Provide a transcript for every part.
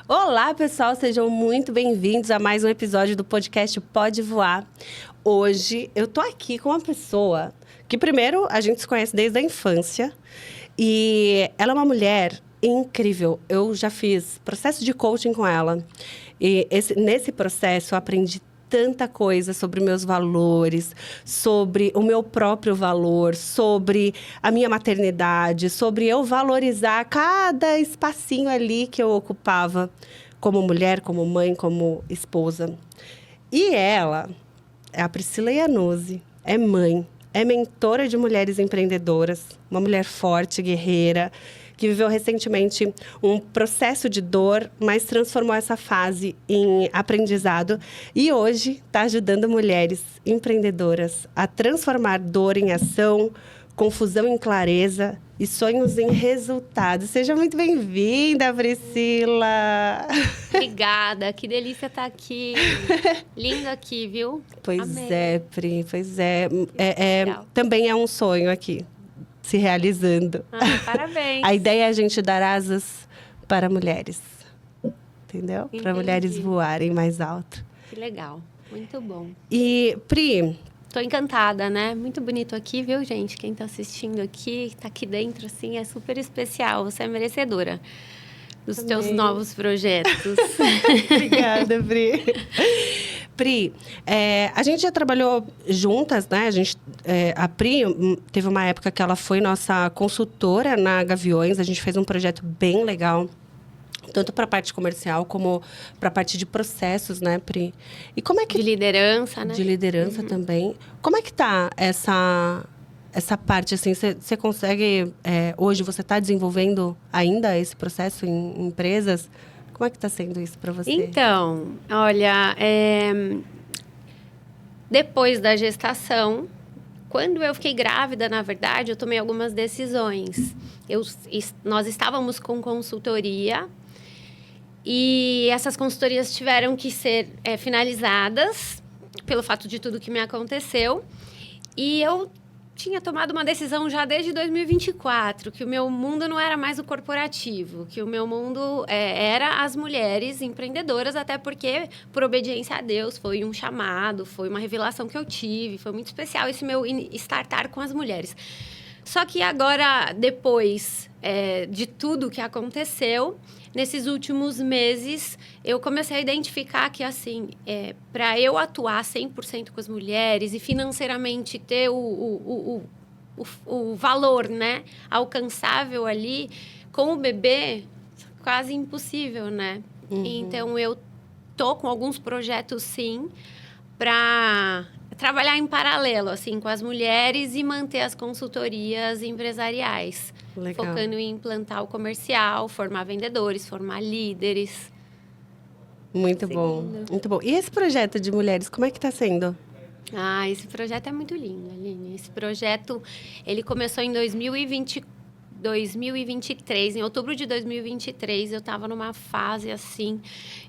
Olá, pessoal, sejam muito bem-vindos a mais um episódio do podcast Pode Voar. Hoje eu tô aqui com uma pessoa que, primeiro, a gente se conhece desde a infância e ela é uma mulher incrível. Eu já fiz processo de coaching com ela e nesse processo eu aprendi tanta coisa sobre meus valores, sobre o meu próprio valor, sobre a minha maternidade, sobre eu valorizar cada espacinho ali que eu ocupava como mulher, como mãe, como esposa. E ela é a Priscila Iannuzzi, é mãe, é mentora de mulheres empreendedoras, uma mulher forte, guerreira, que viveu recentemente um processo de dor, mas transformou essa fase em aprendizado. E hoje está ajudando mulheres empreendedoras a transformar dor em ação, confusão em clareza e sonhos em resultados. Seja muito bem-vinda, Priscila! Obrigada, que delícia estar aqui. Lindo aqui, viu? Pois Amei. é, Pri, pois é. Legal. Também é um sonho aqui, se realizando. Parabéns. A ideia é a gente dar asas para mulheres, entendeu? Para Entendi. mulheres voarem mais alto. Que legal, muito bom. E, Pri, Tô encantada, né? Muito bonito aqui, viu, gente? Quem tá assistindo aqui, tá aqui dentro, assim, é super especial. Você é merecedora dos Amei. teus novos projetos. obrigada, Pri. Pri, a gente já trabalhou juntas, né? A Pri teve uma época que ela foi nossa consultora na Gaviões. A gente fez um projeto bem legal, tanto para a parte comercial como para a parte de processos, né, Pri? E como é que De liderança, né? de liderança também? Como é que tá essa parte, assim, você consegue... hoje, você está desenvolvendo ainda esse processo em empresas? Como é que está sendo isso para você? Então, olha, depois da gestação, quando eu fiquei grávida, na verdade, eu tomei algumas decisões. Nós estávamos com consultoria e essas consultorias tiveram que ser finalizadas pelo fato de tudo que me aconteceu. E eu tinha tomado uma decisão já desde 2024, que o meu mundo não era mais o corporativo, que o meu mundo era as mulheres empreendedoras, até porque, por obediência a Deus, foi um chamado, foi uma revelação que eu tive, foi muito especial esse meu startar com as mulheres. Só que agora, depois de tudo que aconteceu, nesses últimos meses, eu comecei a identificar que, assim, para eu atuar 100% com as mulheres e financeiramente ter o valor, né, alcançável ali, com o bebê, quase impossível, né? Uhum. Então, eu tô com alguns projetos, sim, para trabalhar em paralelo, assim, com as mulheres e manter as consultorias empresariais. Legal. Focando em implantar o comercial, formar vendedores, formar líderes. Muito bom, muito bom. E esse projeto de mulheres, como é que está sendo? Esse projeto é muito lindo, Aline. Esse projeto, ele começou em 2023, em outubro de 2023, eu estava numa fase, assim,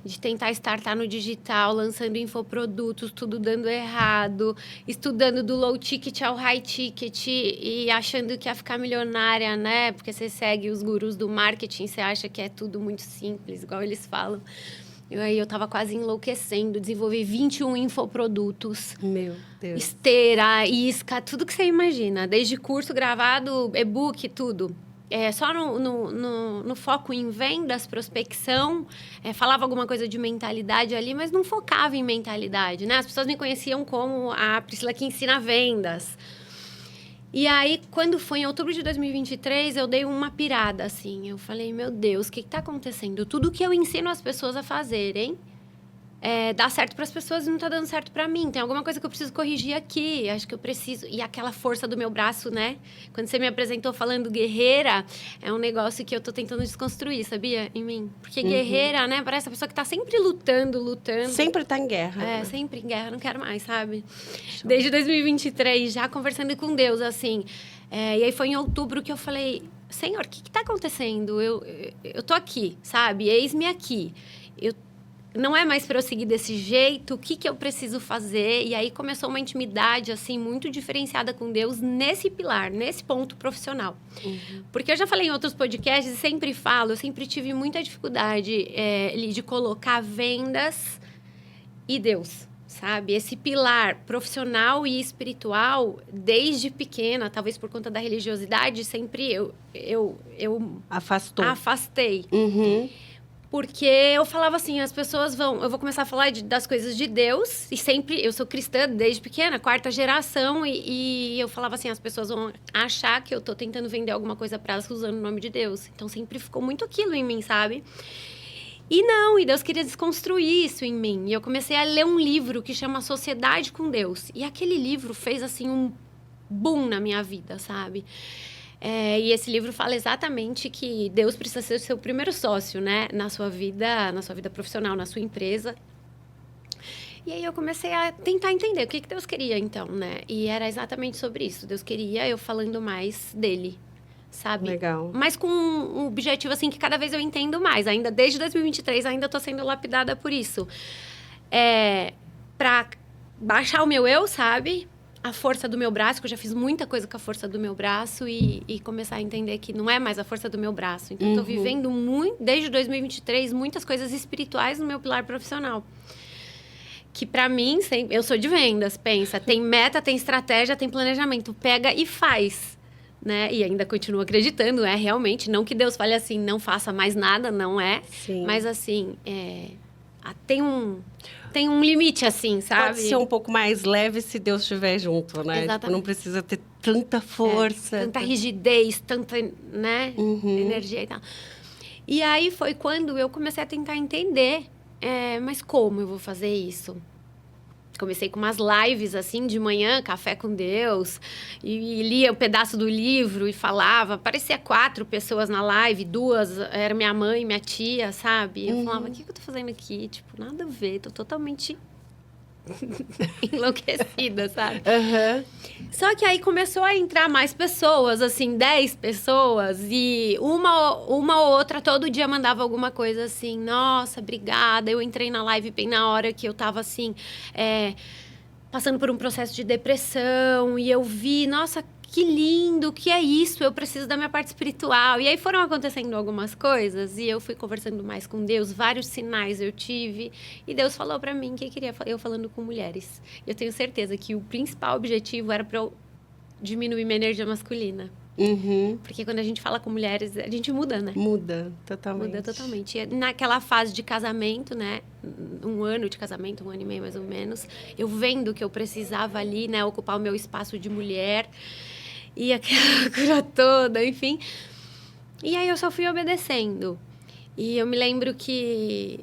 de tentar startar no digital, lançando infoprodutos, tudo dando errado, estudando do low ticket ao high ticket e achando que ia ficar milionária, né? Porque você segue os gurus do marketing, você acha que é tudo muito simples, igual eles falam. Aí eu estava quase enlouquecendo, desenvolvi 21 infoprodutos. Meu Deus. Esteira, isca, tudo que você imagina. Desde curso gravado, e-book, tudo. Só no foco em vendas, prospecção. Falava alguma coisa de mentalidade ali, mas não focava em mentalidade, né? As pessoas me conheciam como a Priscila que ensina vendas. E aí, quando foi em outubro de 2023, eu dei uma pirada, assim. Eu falei, meu Deus, o que está acontecendo? Tudo que eu ensino as pessoas a fazerem dá certo para as pessoas e não está dando certo para mim. Tem alguma coisa que eu preciso corrigir aqui. Acho que eu preciso... E aquela força do meu braço, né? Quando você me apresentou falando guerreira, é um negócio que eu tô tentando desconstruir, sabia? Em mim. Porque guerreira, né? Parece a pessoa que tá sempre lutando. Sempre está em guerra. Sempre em guerra. Não quero mais, sabe? Show. Desde 2023, já conversando com Deus, assim. E aí foi em outubro que eu falei... Senhor, o que tá acontecendo? Eu tô aqui, sabe? Eis-me aqui. não é mais para eu seguir desse jeito, o que eu preciso fazer? E aí começou uma intimidade, assim, muito diferenciada com Deus nesse pilar, nesse ponto profissional. Porque eu já falei em outros podcasts e sempre falo, eu sempre tive muita dificuldade de colocar vendas e Deus, sabe? Esse pilar profissional e espiritual, desde pequena, talvez por conta da religiosidade, sempre eu afastei. Porque eu falava assim, as pessoas eu vou começar a falar das coisas de Deus, e sempre, eu sou cristã desde pequena, 4ª geração, e eu falava assim, as pessoas vão achar que eu tô tentando vender alguma coisa para elas usando o nome de Deus. Então sempre ficou muito aquilo em mim, sabe? E Deus queria desconstruir isso em mim. E eu comecei a ler um livro que chama Sociedade com Deus. E aquele livro fez, assim, um boom na minha vida, sabe? E esse livro fala exatamente que Deus precisa ser o seu primeiro sócio, né? Na sua vida profissional, na sua empresa. E aí eu comecei a tentar entender o que Deus queria, então, né? E era exatamente sobre isso. Deus queria eu falando mais dele, sabe? Legal. Mas com um objetivo, assim, que cada vez eu entendo mais. Ainda desde 2023, ainda tô sendo lapidada por isso. Pra baixar o meu eu, sabe? A força do meu braço, que eu já fiz muita coisa com a força do meu braço e começar a entender que não é mais a força do meu braço. Então, tô vivendo desde 2023, muitas coisas espirituais no meu pilar profissional. Que pra mim, eu sou de vendas, pensa. Tem meta, tem estratégia, tem planejamento. Pega e faz, né? E ainda continuo acreditando, realmente. Não que Deus fale assim, não faça mais nada, não é. Sim. Mas assim, tem um limite, assim, sabe? Pode ser um pouco mais leve se Deus estiver junto, né? Exatamente. Tipo, não precisa ter tanta força. Tanta rigidez, tanta, né? Energia e tal. E aí foi quando eu comecei a tentar entender, mas como eu vou fazer isso? Comecei com umas lives, assim, de manhã, café com Deus, e lia um pedaço do livro e falava. Parecia 4 pessoas na live, 2 era minha mãe e minha tia, sabe? Eu falava, o que eu tô fazendo aqui? Tipo, nada a ver, tô totalmente enlouquecida, sabe? Só que aí começou a entrar mais pessoas, assim, 10 pessoas, e uma ou outra todo dia mandava alguma coisa assim, nossa, obrigada. Eu entrei na live bem na hora que eu tava assim, passando por um processo de depressão, e eu vi, nossa, que lindo, que é isso, eu preciso da minha parte espiritual. E aí foram acontecendo algumas coisas, e eu fui conversando mais com Deus, vários sinais eu tive, e Deus falou pra mim que queria eu falando com mulheres. Eu tenho certeza que o principal objetivo era pra eu diminuir minha energia masculina. Porque quando a gente fala com mulheres, a gente muda, né? Muda totalmente. Muda totalmente. E naquela fase de casamento, né? 1 ano de casamento, 1 ano e meio mais ou menos, eu vendo que eu precisava ali, né? Ocupar o meu espaço de mulher. E aquela cura toda, enfim. E aí eu só fui obedecendo. E eu me lembro que,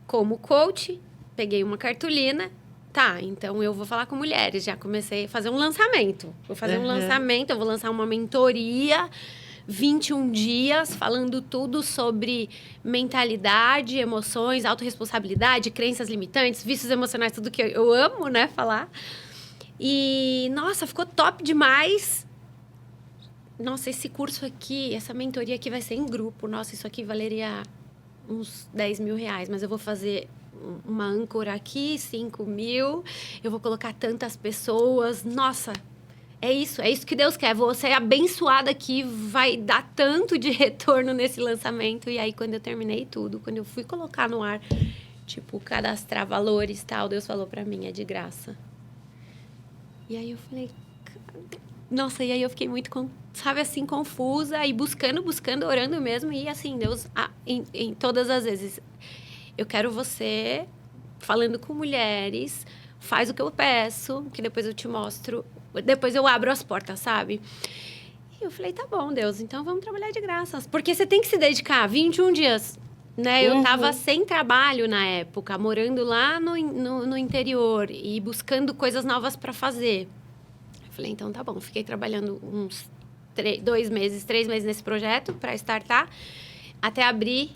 como coach, peguei uma cartolina. Tá, então eu vou falar com mulheres. Já comecei a fazer um lançamento. Vou fazer um lançamento, eu vou lançar uma mentoria, 21 dias, falando tudo sobre mentalidade, emoções, autorresponsabilidade, crenças limitantes, vícios emocionais, tudo que eu amo, né, falar. E, nossa, ficou top demais. Nossa, esse curso aqui, essa mentoria aqui vai ser em grupo. Nossa, isso aqui valeria uns 10 mil reais, mas eu vou fazer uma âncora aqui, 5 mil. Eu vou colocar tantas pessoas. Nossa, é isso que Deus quer. Vou ser abençoada aqui, vai dar tanto de retorno nesse lançamento. E aí, quando eu terminei tudo, quando eu fui colocar no ar, tipo, cadastrar valores e tal, Deus falou pra mim, é de graça. E aí eu falei, nossa, e aí eu fiquei muito, sabe, assim, confusa e buscando, orando mesmo. E assim, Deus, em todas as vezes, eu quero você falando com mulheres, faz o que eu peço, que depois eu te mostro, depois eu abro as portas, sabe? E eu falei, tá bom, Deus, então vamos trabalhar de graça. Porque você tem que se dedicar 21 dias, né? Eu tava sem trabalho na época, morando lá no interior e buscando coisas novas para fazer. Eu falei, então tá bom. Fiquei trabalhando uns 3 meses nesse projeto para startar, até abrir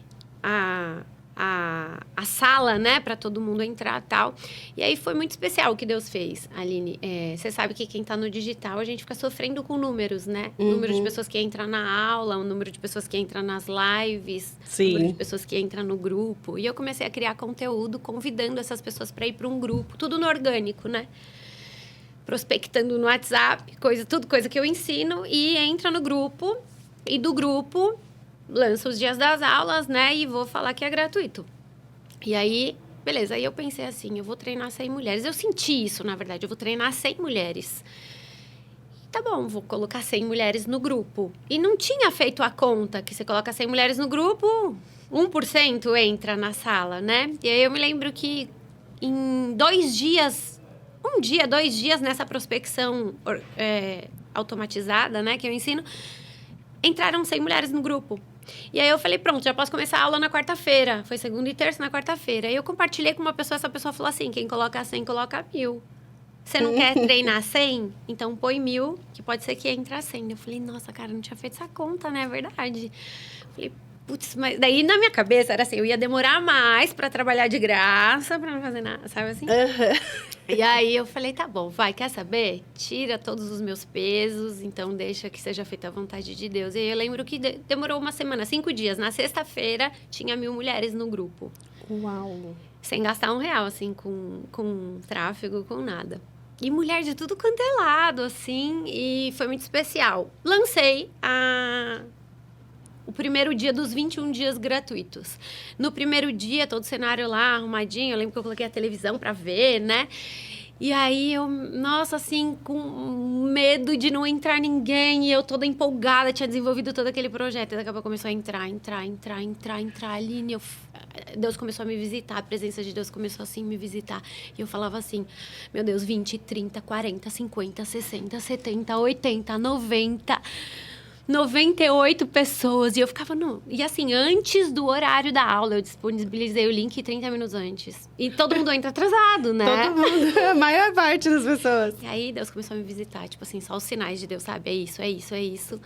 a sala, né, para todo mundo entrar e tal. E aí foi muito especial o que Deus fez, Aline. Você sabe que quem está no digital, a gente fica sofrendo com números, né? Número de pessoas que entram na aula, o número de pessoas que entram nas lives, o número de pessoas que entram no grupo. E eu comecei a criar conteúdo, convidando essas pessoas para ir para um grupo, tudo no orgânico, né? Prospectando no WhatsApp, tudo coisa que eu ensino, e entra no grupo, e do grupo lança os dias das aulas, né? E vou falar que é gratuito. E aí, beleza. Aí eu pensei assim, eu vou treinar 100 mulheres. Eu senti isso, na verdade. Eu vou treinar 100 mulheres. Tá bom, vou colocar 100 mulheres no grupo. E não tinha feito a conta que você coloca 100 mulheres no grupo, 1% entra na sala, né? E aí eu me lembro que em 2 dias... 2 dias nessa prospecção automatizada, né? Que eu ensino, entraram 100 mulheres no grupo. E aí eu falei, pronto, já posso começar a aula na quarta-feira. Foi segunda e terça, na quarta-feira. Aí eu compartilhei com uma pessoa, essa pessoa falou assim, quem coloca 100, coloca 1000. Você não quer treinar 100? Então põe 1000, que pode ser que entre a 100. Eu falei, nossa, cara, não tinha feito essa conta, né? É verdade. Falei, putz, mas daí na minha cabeça era assim, eu ia demorar mais pra trabalhar de graça, pra não fazer nada, sabe assim? E aí eu falei, tá bom, vai, quer saber? Tira todos os meus pesos, então deixa que seja feita a vontade de Deus. E aí eu lembro que demorou uma semana, 5 dias. Na sexta-feira, tinha 1000 mulheres no grupo. Uau! Sem gastar R$1, assim, com tráfego, com nada. E mulher de tudo quanto é lado, assim, e foi muito especial. Lancei o primeiro dia dos 21 dias gratuitos. No primeiro dia, todo o cenário lá arrumadinho, eu lembro que eu coloquei a televisão pra ver, né? E aí eu, nossa, assim, com medo de não entrar ninguém, e eu toda empolgada, tinha desenvolvido todo aquele projeto. E daqui a pouco começou a entrar, Aline, Deus começou a me visitar, a presença de Deus começou assim a me visitar. E eu falava assim, meu Deus, 20, 30, 40, 50, 60, 70, 80, 90... 98 pessoas. E eu ficava no... E assim, antes do horário da aula, eu disponibilizei o link 30 minutos antes. E todo mundo entra atrasado, né? Todo mundo, a maior parte das pessoas. E aí, Deus começou a me visitar. Tipo assim, só os sinais de Deus, sabe? É isso, é isso, é isso.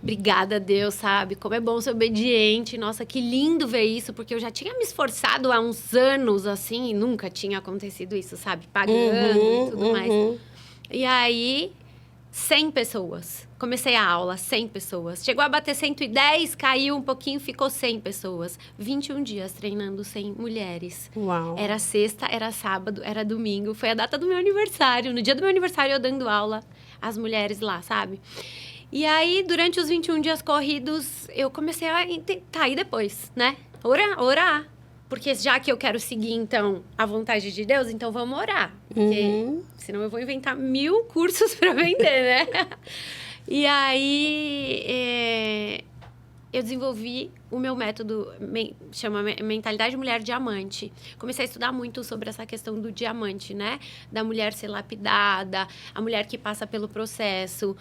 Obrigada, Deus, sabe? Como é bom ser obediente. Nossa, que lindo ver isso. Porque eu já tinha me esforçado há uns anos, assim, e nunca tinha acontecido isso, sabe? Pagando e tudo mais. E aí... 100 pessoas. Comecei a aula, 100 pessoas. Chegou a bater 110, caiu um pouquinho, ficou 100 pessoas. 21 dias treinando 100 mulheres. Uau. Era sexta, era sábado, era domingo. Foi a data do meu aniversário. No dia do meu aniversário, eu dando aula às mulheres lá, sabe? E aí, durante os 21 dias corridos, eu comecei a tentar. E depois, né? Orar. Porque já que eu quero seguir, então, a vontade de Deus, então vamos orar. Porque senão eu vou inventar 1000 cursos para vender, né? E aí, eu desenvolvi o meu método, chama Mentalidade Mulher Diamante. Comecei a estudar muito sobre essa questão do diamante, né? Da mulher ser lapidada, a mulher que passa pelo processo,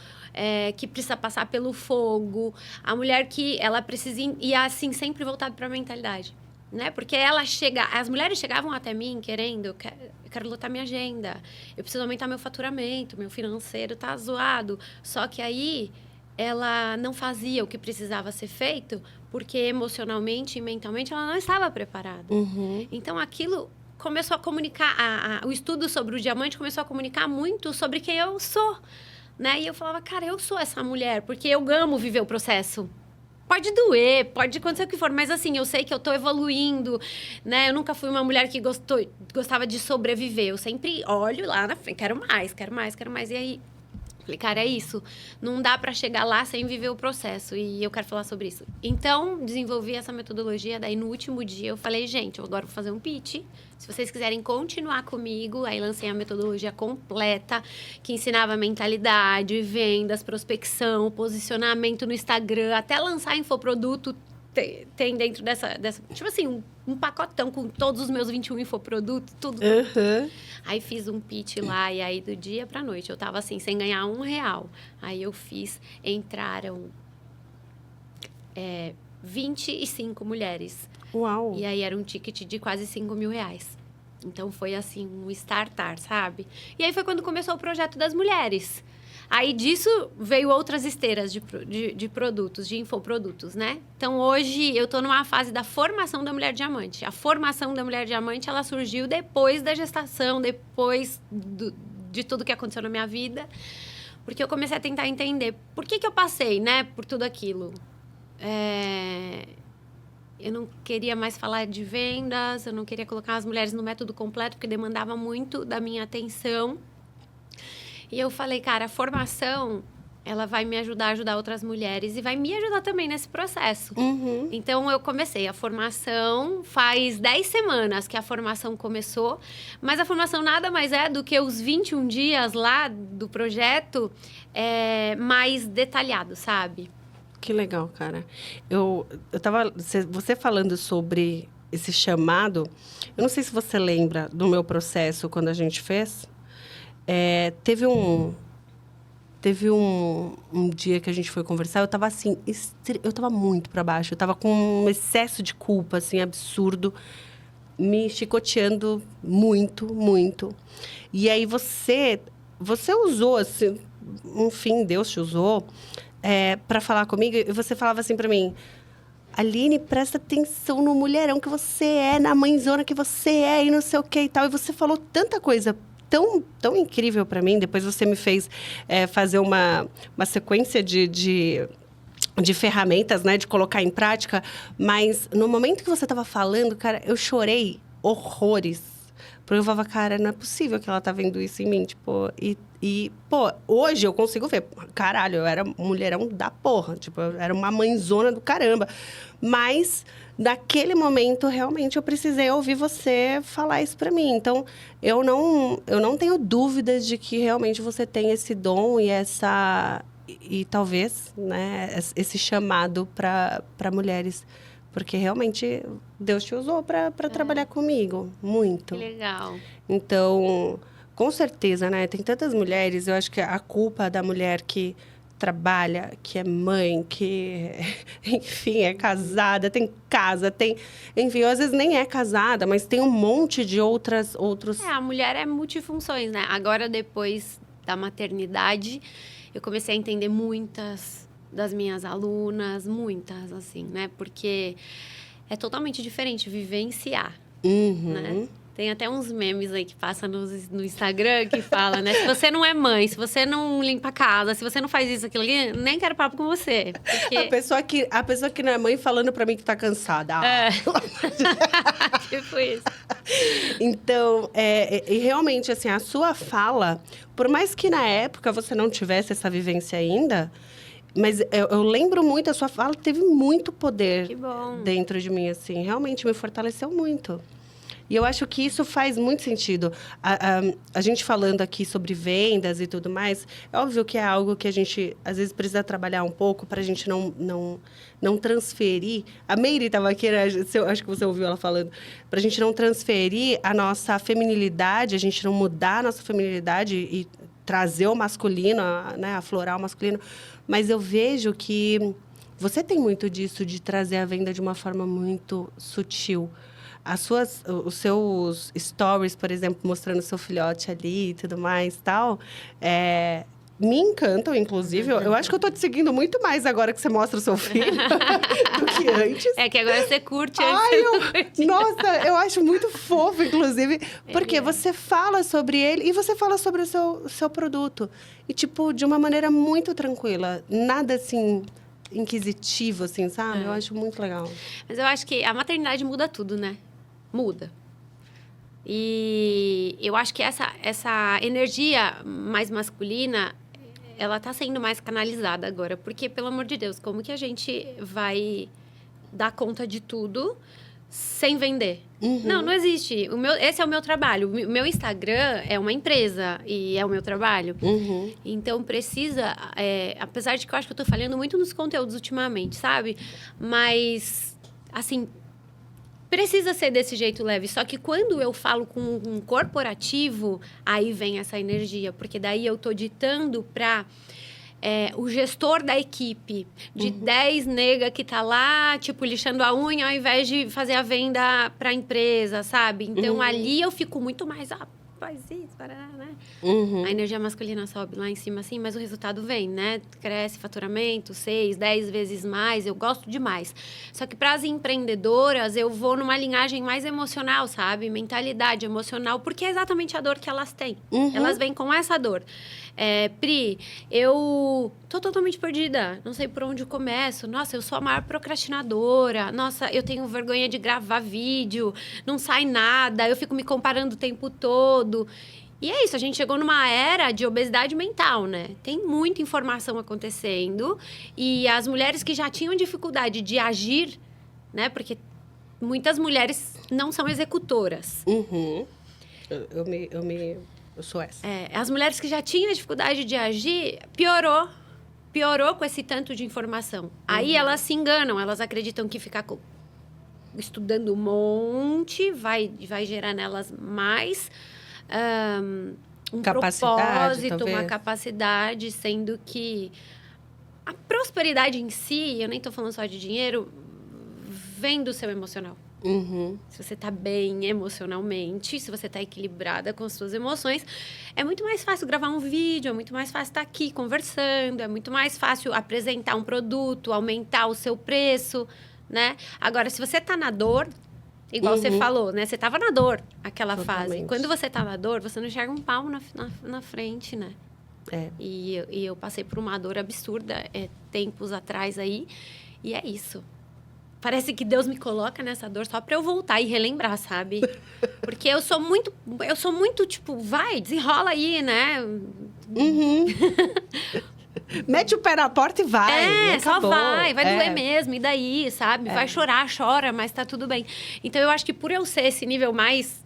que precisa passar pelo fogo, a mulher que ela precisa ir, assim, sempre voltada para a mentalidade. Né? Porque as mulheres chegavam até mim querendo, eu quero lotar minha agenda, eu preciso aumentar meu faturamento, meu financeiro tá zoado. Só que aí ela não fazia o que precisava ser feito, porque emocionalmente e mentalmente ela não estava preparada. Então aquilo começou a comunicar, o estudo sobre o diamante começou a comunicar muito sobre quem eu sou. Né? E eu falava, cara, eu sou essa mulher, porque eu amo viver o processo. Pode doer, pode acontecer o que for, mas assim, eu sei que eu tô evoluindo, né? Eu nunca fui uma mulher que gostava de sobreviver. Eu sempre olho lá na frente, quero mais. E aí, falei, cara, é isso. Não dá pra chegar lá sem viver o processo. E eu quero falar sobre isso. Então, desenvolvi essa metodologia. Daí, no último dia, eu falei, gente, eu agora vou fazer um pitch. Se vocês quiserem continuar comigo, aí lancei a metodologia completa, que ensinava mentalidade, vendas, prospecção, posicionamento no Instagram, até lançar infoproduto. Tem dentro dessa tipo assim, um pacotão com todos os meus 21 infoprodutos, tudo. Aí fiz um pitch lá, e aí do dia pra noite, eu tava assim, sem ganhar R$1. Aí eu entraram 25 mulheres. Uau! E aí era um ticket de quase R$5.000. Então foi assim, um startar, sabe? E aí foi quando começou o projeto das mulheres. Aí disso veio outras esteiras de produtos, de infoprodutos, né? Então, hoje eu tô numa fase da formação da mulher diamante. A formação da mulher diamante, ela surgiu depois da gestação, depois de tudo que aconteceu na minha vida. Porque eu comecei a tentar entender por que eu passei, né, por tudo aquilo. Eu não queria mais falar de vendas, eu não queria colocar as mulheres no método completo, porque demandava muito da minha atenção. E eu falei, cara, a formação, ela vai me ajudar a ajudar outras mulheres e vai me ajudar também nesse processo. Uhum. Então, eu comecei a formação, faz 10 semanas que a formação começou, mas a formação nada mais é do que os 21 dias lá do projeto mais detalhado, sabe? Que legal, cara. Eu tava... Você falando sobre esse chamado, eu não sei se você lembra do meu processo quando a gente fez. Teve um dia que a gente foi conversar, eu tava assim, eu tava muito para baixo, eu tava com um excesso de culpa, assim, absurdo, me chicoteando muito, muito. E aí você usou, assim, enfim, Deus te usou, para falar comigo, e você falava assim para mim, Aline, presta atenção no mulherão que você é, na mãezona que você é, e não sei o que e tal. E você falou tanta coisa tão incrível para mim. Depois você me fez fazer uma sequência de ferramentas, né? De colocar em prática. Mas no momento que você estava falando, cara, eu chorei horrores. Porque eu falava, cara, não é possível que ela tá vendo isso em mim. Tipo, pô, hoje eu consigo ver. Caralho, eu era mulherão da porra. Tipo, eu era uma mãezona do caramba. Mas, naquele momento, realmente, eu precisei ouvir você falar isso pra mim. Então, eu não tenho dúvidas de que realmente você tem esse dom e e talvez, né, esse chamado para mulheres. Porque realmente Deus te usou para trabalhar comigo. Muito. Que legal. Então, com certeza, né? Tem tantas mulheres. Eu acho que a culpa da mulher que trabalha, que é mãe, que, enfim, é casada, tem casa, tem... Enfim, às vezes nem é casada, mas tem um monte de outros... A mulher é multifunções, né? Agora, depois da maternidade, eu comecei a entender muitas das minhas alunas, muitas, assim, né? Porque é totalmente diferente vivenciar, né? Tem até uns memes aí que passam no Instagram que fala, né? Se você não é mãe, se você não limpa a casa, se você não faz isso, aquilo ali, nem quero papo com você. Porque... A pessoa que não é mãe falando pra mim que tá cansada. Tipo isso. Então, e realmente, assim, a sua fala, por mais que na época você não tivesse essa vivência ainda, mas eu lembro muito, a sua fala teve muito poder dentro de mim, assim. Realmente me fortaleceu muito. E eu acho que isso faz muito sentido. A gente falando aqui sobre vendas e tudo mais, é óbvio que é algo que a gente, às vezes, precisa trabalhar um pouco para a gente não transferir. A Meire estava aqui, né? Acho que você ouviu ela falando. Para a gente não transferir a nossa feminilidade, a gente não mudar a nossa feminilidade e trazer o masculino, né? Aflorar o masculino. Mas eu vejo que você tem muito disso, de trazer a venda de uma forma muito sutil. Os seus stories, por exemplo, mostrando seu filhote ali e tudo mais, tal, me encantam, inclusive. Eu acho que eu tô te seguindo muito mais agora que você mostra o seu filho do que antes. É que agora você curte. Nossa, eu acho muito fofo, inclusive, porque você fala sobre ele e você fala sobre o seu produto. E, tipo, de uma maneira muito tranquila. Nada, assim, inquisitivo, assim, sabe? Eu acho muito legal. Mas eu acho que a maternidade muda tudo, né? Muda. E eu acho que essa energia mais masculina, ela tá sendo mais canalizada agora. Porque, pelo amor de Deus, como que a gente vai dar conta de tudo sem vender? Não existe. Esse é o meu trabalho. O meu Instagram é uma empresa e é o meu trabalho. Então, precisa... apesar de que eu acho que eu tô falhando muito nos conteúdos ultimamente, sabe? Mas, assim... Precisa ser desse jeito leve. Só que quando eu falo com um corporativo, aí vem essa energia. Porque daí eu tô ditando para o gestor da equipe, de 10 nega que tá lá, tipo, lixando a unha, ao invés de fazer a venda para a empresa, sabe? Então, ali eu fico muito mais faz isso, parará, né? Uhum. A energia masculina sobe lá em cima, assim, mas o resultado vem, né? Cresce faturamento 6, 10 vezes mais, eu gosto demais. Só que para as empreendedoras, eu vou numa linhagem mais emocional, sabe? Mentalidade emocional, porque é exatamente a dor que elas têm. Uhum. Elas vêm com essa dor. Pri, eu tô totalmente perdida, não sei por onde eu começo. Nossa, eu sou a maior procrastinadora. Nossa, eu tenho vergonha de gravar vídeo, não sai nada, eu fico me comparando o tempo todo. E é isso, a gente chegou numa era de obesidade mental, né? Tem muita informação acontecendo e as mulheres que já tinham dificuldade de agir, né? Porque muitas mulheres não são executoras. Uhum. Eu sou essa. As mulheres que já tinham dificuldade de agir, piorou com esse tanto de informação. Aí elas se enganam, elas acreditam que ficar estudando um monte vai gerar nelas mais um capacidade, propósito, talvez. uma capacidade, sendo que a prosperidade em si, eu nem estou falando só de dinheiro, vem do seu emocional. Uhum. Se você tá bem emocionalmente, se você tá equilibrada com as suas emoções, é muito mais fácil gravar um vídeo, é muito mais fácil estar aqui conversando, é muito mais fácil apresentar um produto, aumentar o seu preço, né? Agora, se você tá na dor, igual você falou, né? Você tava na dor, aquela fase. Quando você tá na dor, você não enxerga um palmo na frente, né? E eu passei por uma dor absurda tempos atrás aí, e é isso. Parece que Deus me coloca nessa dor só pra eu voltar e relembrar, sabe? Porque eu sou muito, tipo, vai, desenrola aí, né? Uhum. Mete o pé na porta e vai. Só vai doer mesmo, e daí, sabe? Vai chorar, chora, mas tá tudo bem. Então, eu acho que por eu ser esse nível mais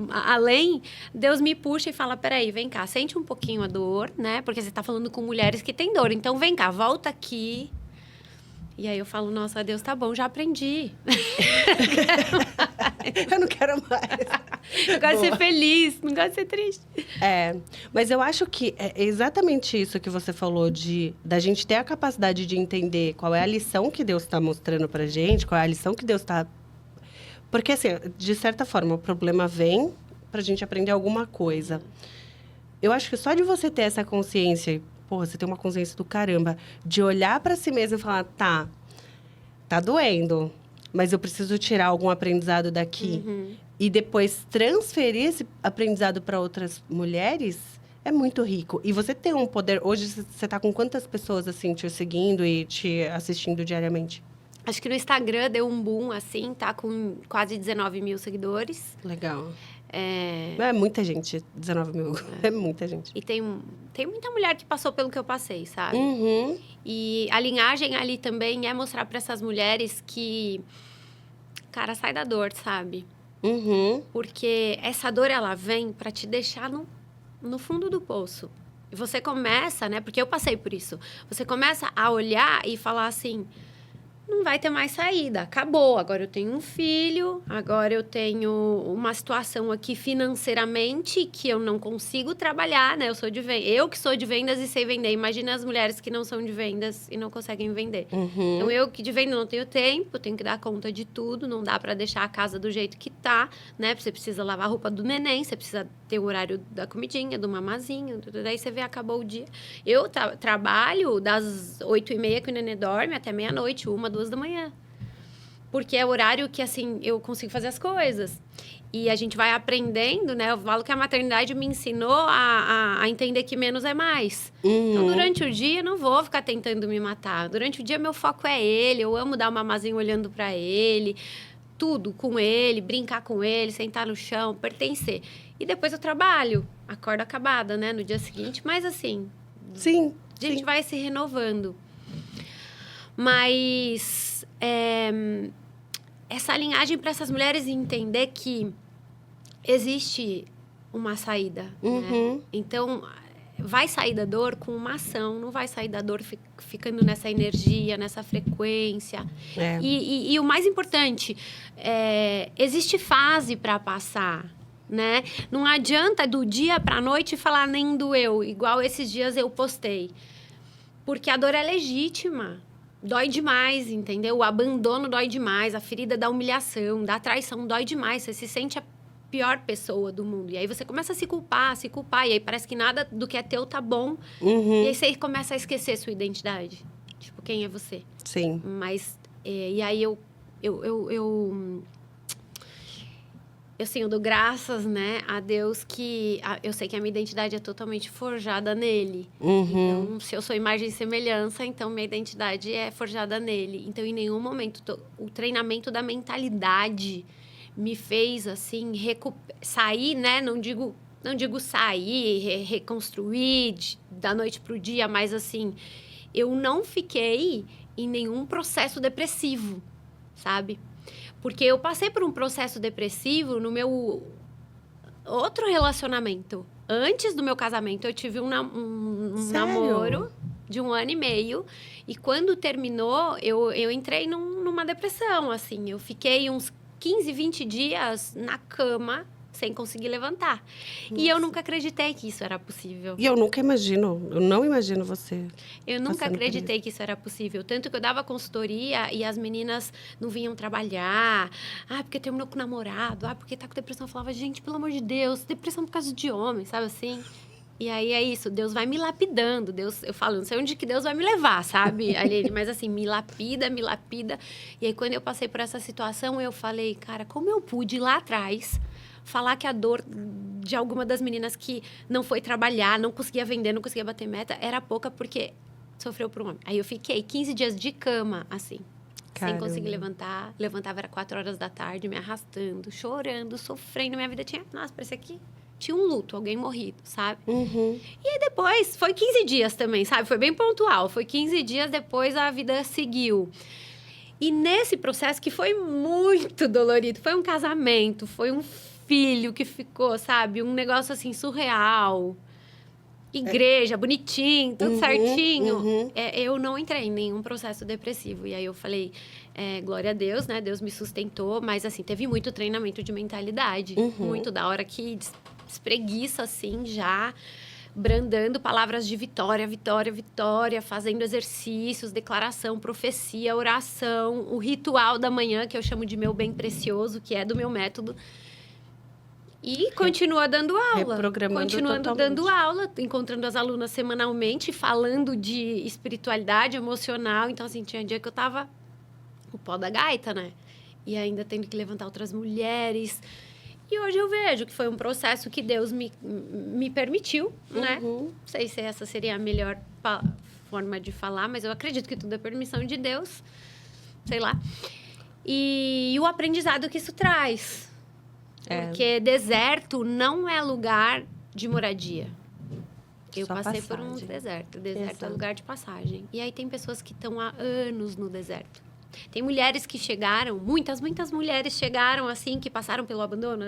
além, Deus me puxa e fala, peraí, vem cá, sente um pouquinho a dor, né? Porque você tá falando com mulheres que têm dor. Então, vem cá, volta aqui. E aí eu falo, nossa, Deus, tá bom, já aprendi. Eu não quero mais. Eu gosto de ser feliz, não gosto de ser triste. Mas eu acho que é exatamente isso que você falou, da gente ter a capacidade de entender qual é a lição que Deus está mostrando pra gente, qual é a lição que Deus está... Porque, assim, de certa forma, o problema vem pra gente aprender alguma coisa. Eu acho que só de você ter essa consciência... Pô, você tem uma consciência do caramba, de olhar para si mesmo e falar, tá doendo, mas eu preciso tirar algum aprendizado daqui. E depois transferir esse aprendizado para outras mulheres, é muito rico. E você tem um poder... Hoje, você tá com quantas pessoas, assim, te seguindo e te assistindo diariamente? Acho que no Instagram deu um boom, assim, tá com quase 19 mil seguidores. Legal. É muita gente, 19 mil. É muita gente. E tem muita mulher que passou pelo que eu passei, sabe? Uhum. E a linhagem ali também é mostrar para essas mulheres que... Cara, sai da dor, sabe? Uhum. Porque essa dor, ela vem para te deixar no fundo do poço. E você começa, né? Porque eu passei por isso. Você começa a olhar e falar assim... Não vai ter mais saída, acabou. Agora eu tenho um filho, agora eu tenho uma situação aqui financeiramente que eu não consigo trabalhar, né? Eu que sou de vendas e sei vender. Imagina as mulheres que não são de vendas e não conseguem vender. Uhum. Então, eu que de venda não tenho tempo, tenho que dar conta de tudo, não dá para deixar a casa do jeito que tá, né? Você precisa lavar a roupa do neném, você precisa ter o horário da comidinha, do mamazinho, tudo. Daí você vê, acabou o dia. Eu trabalho das 8h30 que o neném dorme até meia-noite, 1, 2 da manhã. Porque é o horário que, assim, eu consigo fazer as coisas. E a gente vai aprendendo, né? Eu falo que a maternidade me ensinou a entender que menos é mais. Uhum. Então, durante o dia, eu não vou ficar tentando me matar. Durante o dia, meu foco é ele. Eu amo dar um mamazinho olhando pra ele. Tudo com ele, brincar com ele, sentar no chão, pertencer. E depois eu trabalho. Acordo acabada, né? No dia seguinte. Mas, assim... Sim. A gente vai se renovando. Mas... essa linhagem para essas mulheres entender que existe uma saída, Uhum. né? Então, vai sair da dor com uma ação, não vai sair da dor ficando nessa energia, nessa frequência. E o mais importante, existe fase para passar, né? Não adianta do dia para a noite falar nem doeu, igual esses dias eu postei. Porque a dor é legítima. Dói demais, entendeu? O abandono dói demais, a ferida da humilhação, da traição dói demais. Você se sente pior pessoa do mundo. E aí você começa a se culpar. E aí parece que nada do que é teu tá bom. Uhum. E aí você começa a esquecer sua identidade. Tipo, quem é você? Sim. Mas, e aí eu dou graças, né, a Deus que eu sei que a minha identidade é totalmente forjada nele. Uhum. Então, se eu sou imagem e semelhança, então minha identidade é forjada nele. Então, em nenhum momento, o treinamento da mentalidade me fez, assim, sair, né, não digo sair, reconstruir da noite pro dia, mas, assim, eu não fiquei em nenhum processo depressivo, sabe? Porque eu passei por um processo depressivo no meu outro relacionamento. Antes do meu casamento, eu tive um namoro de 1 ano e meio. E quando terminou, eu entrei numa depressão, assim. Eu fiquei uns 15, 20 dias na cama, sem conseguir levantar. Nossa. E eu nunca acreditei que isso era possível. E eu não imagino você. Eu nunca acreditei que isso era possível. Tanto que eu dava consultoria e as meninas não vinham trabalhar. Porque terminou com o namorado. Porque tá com depressão. Eu falava, gente, pelo amor de Deus, depressão por causa de homem, sabe assim? E aí é isso, Deus vai me lapidando. Eu falo, não sei onde que Deus vai me levar, sabe, Aline? Mas assim, me lapida. E aí quando eu passei por essa situação, eu falei, cara, como eu pude ir lá atrás falar que a dor de alguma das meninas que não foi trabalhar, não conseguia vender, não conseguia bater meta, era pouca porque sofreu por um homem. Aí eu fiquei 15 dias de cama, assim, Caramba. Sem conseguir levantar. Levantava, era 4 horas da tarde, me arrastando, chorando, sofrendo. Minha vida tinha... Nossa, parecia que tinha um luto, alguém morrido, sabe? Uhum. E aí depois, foi 15 dias também, sabe? Foi bem pontual. Foi 15 dias depois, a vida seguiu. E nesse processo, que foi muito dolorido, foi um casamento, foi um filho que ficou, sabe? Um negócio, assim, surreal. Igreja, bonitinho, tudo certinho. Uhum. Eu não entrei em nenhum processo depressivo. E aí eu falei, glória a Deus, né? Deus me sustentou. Mas, assim, teve muito treinamento de mentalidade. Muito da hora que espreguiça, assim, já... brandando palavras de vitória, vitória, vitória, fazendo exercícios, declaração, profecia, oração, o ritual da manhã, que eu chamo de meu bem precioso, que é do meu método. E continua dando aula. Continuando dando aula, encontrando as alunas semanalmente, falando de espiritualidade emocional. Então, assim, tinha dia que eu tava o pó da gaita, né? E ainda tendo que levantar outras mulheres. E hoje eu vejo que foi um processo que Deus me permitiu, né? Não sei se essa seria a melhor forma de falar, mas eu acredito que tudo é permissão de Deus. Sei lá. E o aprendizado que isso traz. Porque deserto não é lugar de moradia. Eu passei por um deserto. Deserto é lugar de passagem. E aí tem pessoas que estão há anos no deserto. Tem mulheres que chegaram, muitas mulheres chegaram assim, que passaram pelo abandono,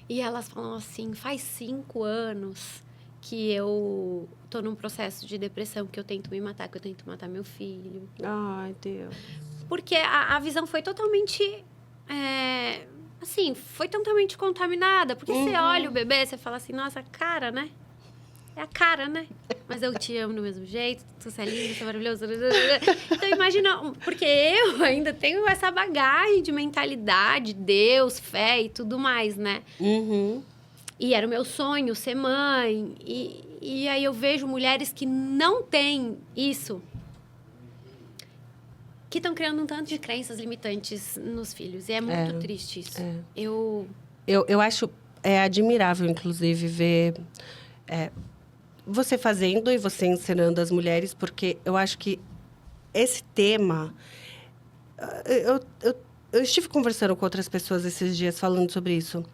E elas falam assim, faz 5 anos que eu tô num processo de depressão, que eu tento me matar, que eu tento matar meu filho. Ai, Deus. Porque a visão foi totalmente, assim, foi totalmente contaminada. Porque você olha o bebê, você fala assim, nossa, cara, né? É a cara, né? Mas eu te amo do mesmo jeito, você é lindo, você é maravilhoso. Então, imagina... Porque eu ainda tenho essa bagagem de mentalidade, Deus, fé e tudo mais, né? E era o meu sonho ser mãe. E aí eu vejo mulheres que não têm isso, que estão criando um tanto de crenças limitantes nos filhos. E é muito triste isso. Eu acho admirável, inclusive, ver... você fazendo e você ensinando as mulheres, porque eu acho que esse tema... Eu estive conversando com outras pessoas esses dias falando sobre isso.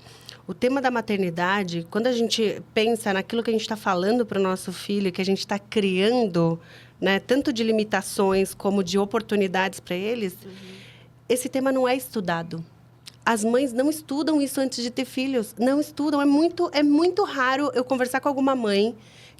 O tema da maternidade, quando a gente pensa naquilo que a gente está falando para o nosso filho, que a gente está criando, né, tanto de limitações como de oportunidades para eles, esse tema não é estudado. As mães não estudam isso antes de ter filhos. Não estudam. É muito raro eu conversar com alguma mãe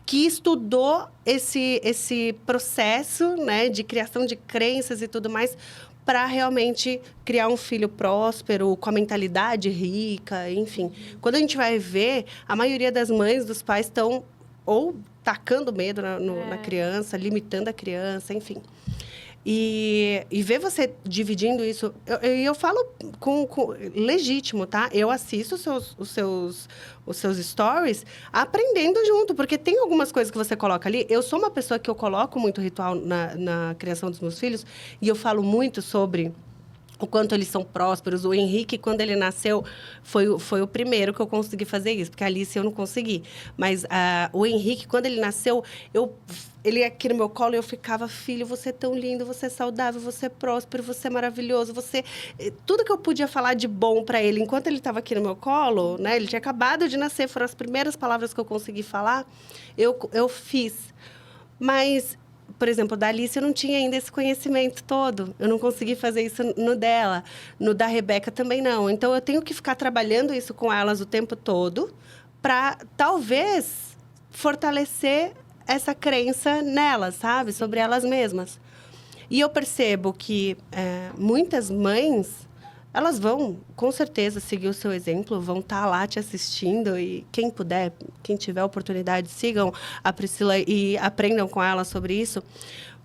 que estudou esse processo, né, de criação de crenças e tudo mais, para realmente criar um filho próspero, com a mentalidade rica, enfim. Quando a gente vai ver, a maioria das mães, dos pais, estão ou tacando medo na criança, limitando a criança, enfim. E ver você dividindo isso... Eu falo com legítimo, tá? Eu assisto os seus stories aprendendo junto. Porque tem algumas coisas que você coloca ali. Eu sou uma pessoa que eu coloco muito ritual na criação dos meus filhos. E eu falo muito sobre... o quanto eles são prósperos. O Henrique, quando ele nasceu, foi o primeiro que eu consegui fazer isso. Porque a Alice eu não consegui. Mas o Henrique, quando ele nasceu, ele aqui no meu colo, eu ficava, filho, você é tão lindo, você é saudável, você é próspero, você é maravilhoso, você... Tudo que eu podia falar de bom para ele, enquanto ele estava aqui no meu colo, né? Ele tinha acabado de nascer, foram as primeiras palavras que eu consegui falar, eu fiz. Mas... por exemplo, da Alice eu não tinha ainda esse conhecimento todo. Eu não consegui fazer isso no dela. No da Rebeca também não. Então, eu tenho que ficar trabalhando isso com elas o tempo todo para, talvez, fortalecer essa crença nelas, sabe? Sobre elas mesmas. E eu percebo que muitas mães... elas vão, com certeza, seguir o seu exemplo, vão estar lá te assistindo. E quem puder, quem tiver oportunidade, sigam a Priscila e aprendam com ela sobre isso.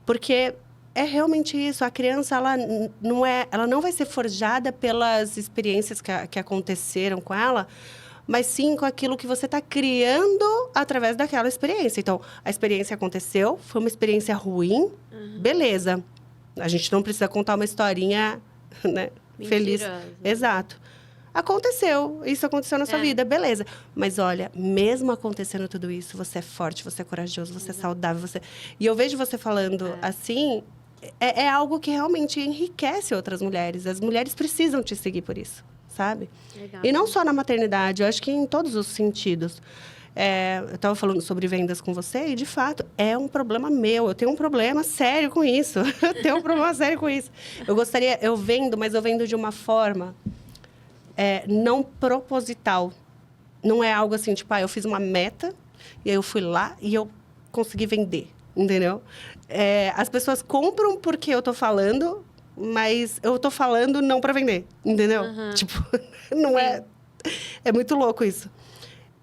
Porque é realmente isso. A criança, ela não vai ser forjada pelas experiências que aconteceram com ela, mas sim com aquilo que você está criando através daquela experiência. Então, a experiência aconteceu, foi uma experiência ruim, beleza. A gente não precisa contar uma historinha, né? Feliz. Exato. Aconteceu. Isso aconteceu na sua vida, beleza. Mas, olha, mesmo acontecendo tudo isso, você é forte, você é corajoso, você é saudável. E eu vejo você falando assim, é algo que realmente enriquece outras mulheres. As mulheres precisam te seguir por isso, sabe? Legal. E não só na maternidade, eu acho que em todos os sentidos. Eu estava falando sobre vendas com você e, de fato, é um problema meu. Eu tenho um problema sério com isso. Eu vendo, mas eu vendo de uma forma não proposital. Não é algo assim, tipo, eu fiz uma meta e aí eu fui lá e eu consegui vender, entendeu? As pessoas compram porque eu tô falando, mas eu tô falando não para vender, entendeu? Tipo, não é... É muito louco isso.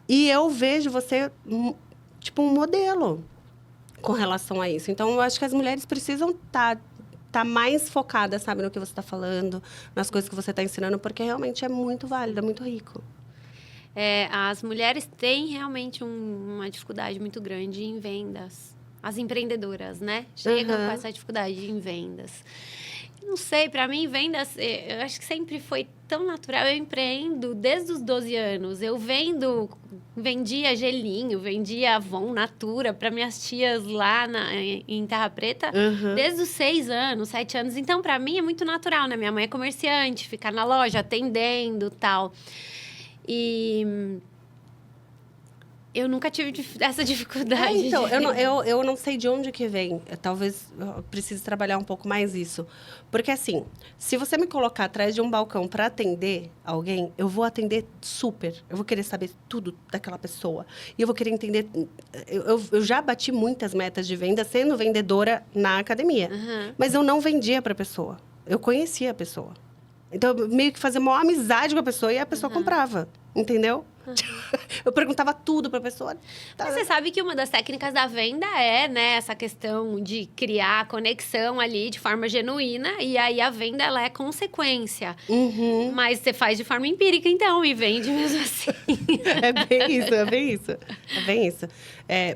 E eu vejo você, tipo, um modelo com relação a isso. Então, eu acho que as mulheres precisam tá mais focadas, sabe, no que você está falando, nas coisas que você está ensinando, porque realmente é muito válido, é muito rico. As mulheres têm realmente uma dificuldade muito grande em vendas. As empreendedoras, né? Chegam com essa dificuldade em vendas. Não sei, para mim, vendas, eu acho que sempre foi tão natural. Eu empreendo desde os 12 anos. Eu vendia gelinho, vendia Avon, Natura para minhas tias lá em Terra Preta, desde os 6 anos, 7 anos. Então, para mim, é muito natural, né? Minha mãe é comerciante, ficar na loja, atendendo e tal. E... eu nunca tive essa dificuldade. Então, eu não sei de onde que vem. Talvez eu precise trabalhar um pouco mais isso. Porque, assim, se você me colocar atrás de um balcão para atender alguém, eu vou atender super. Eu vou querer saber tudo daquela pessoa. E eu vou querer entender... Eu já bati muitas metas de venda sendo vendedora na academia. Mas eu não vendia para a pessoa. Eu conhecia a pessoa. Então, eu meio que fazia uma amizade com a pessoa e a pessoa comprava. Entendeu? Eu perguntava tudo pra pessoa. Mas você sabe que uma das técnicas da venda né, essa questão de criar conexão ali de forma genuína. E aí, a venda, ela é consequência. Mas você faz de forma empírica, então, e vende mesmo assim. É bem isso.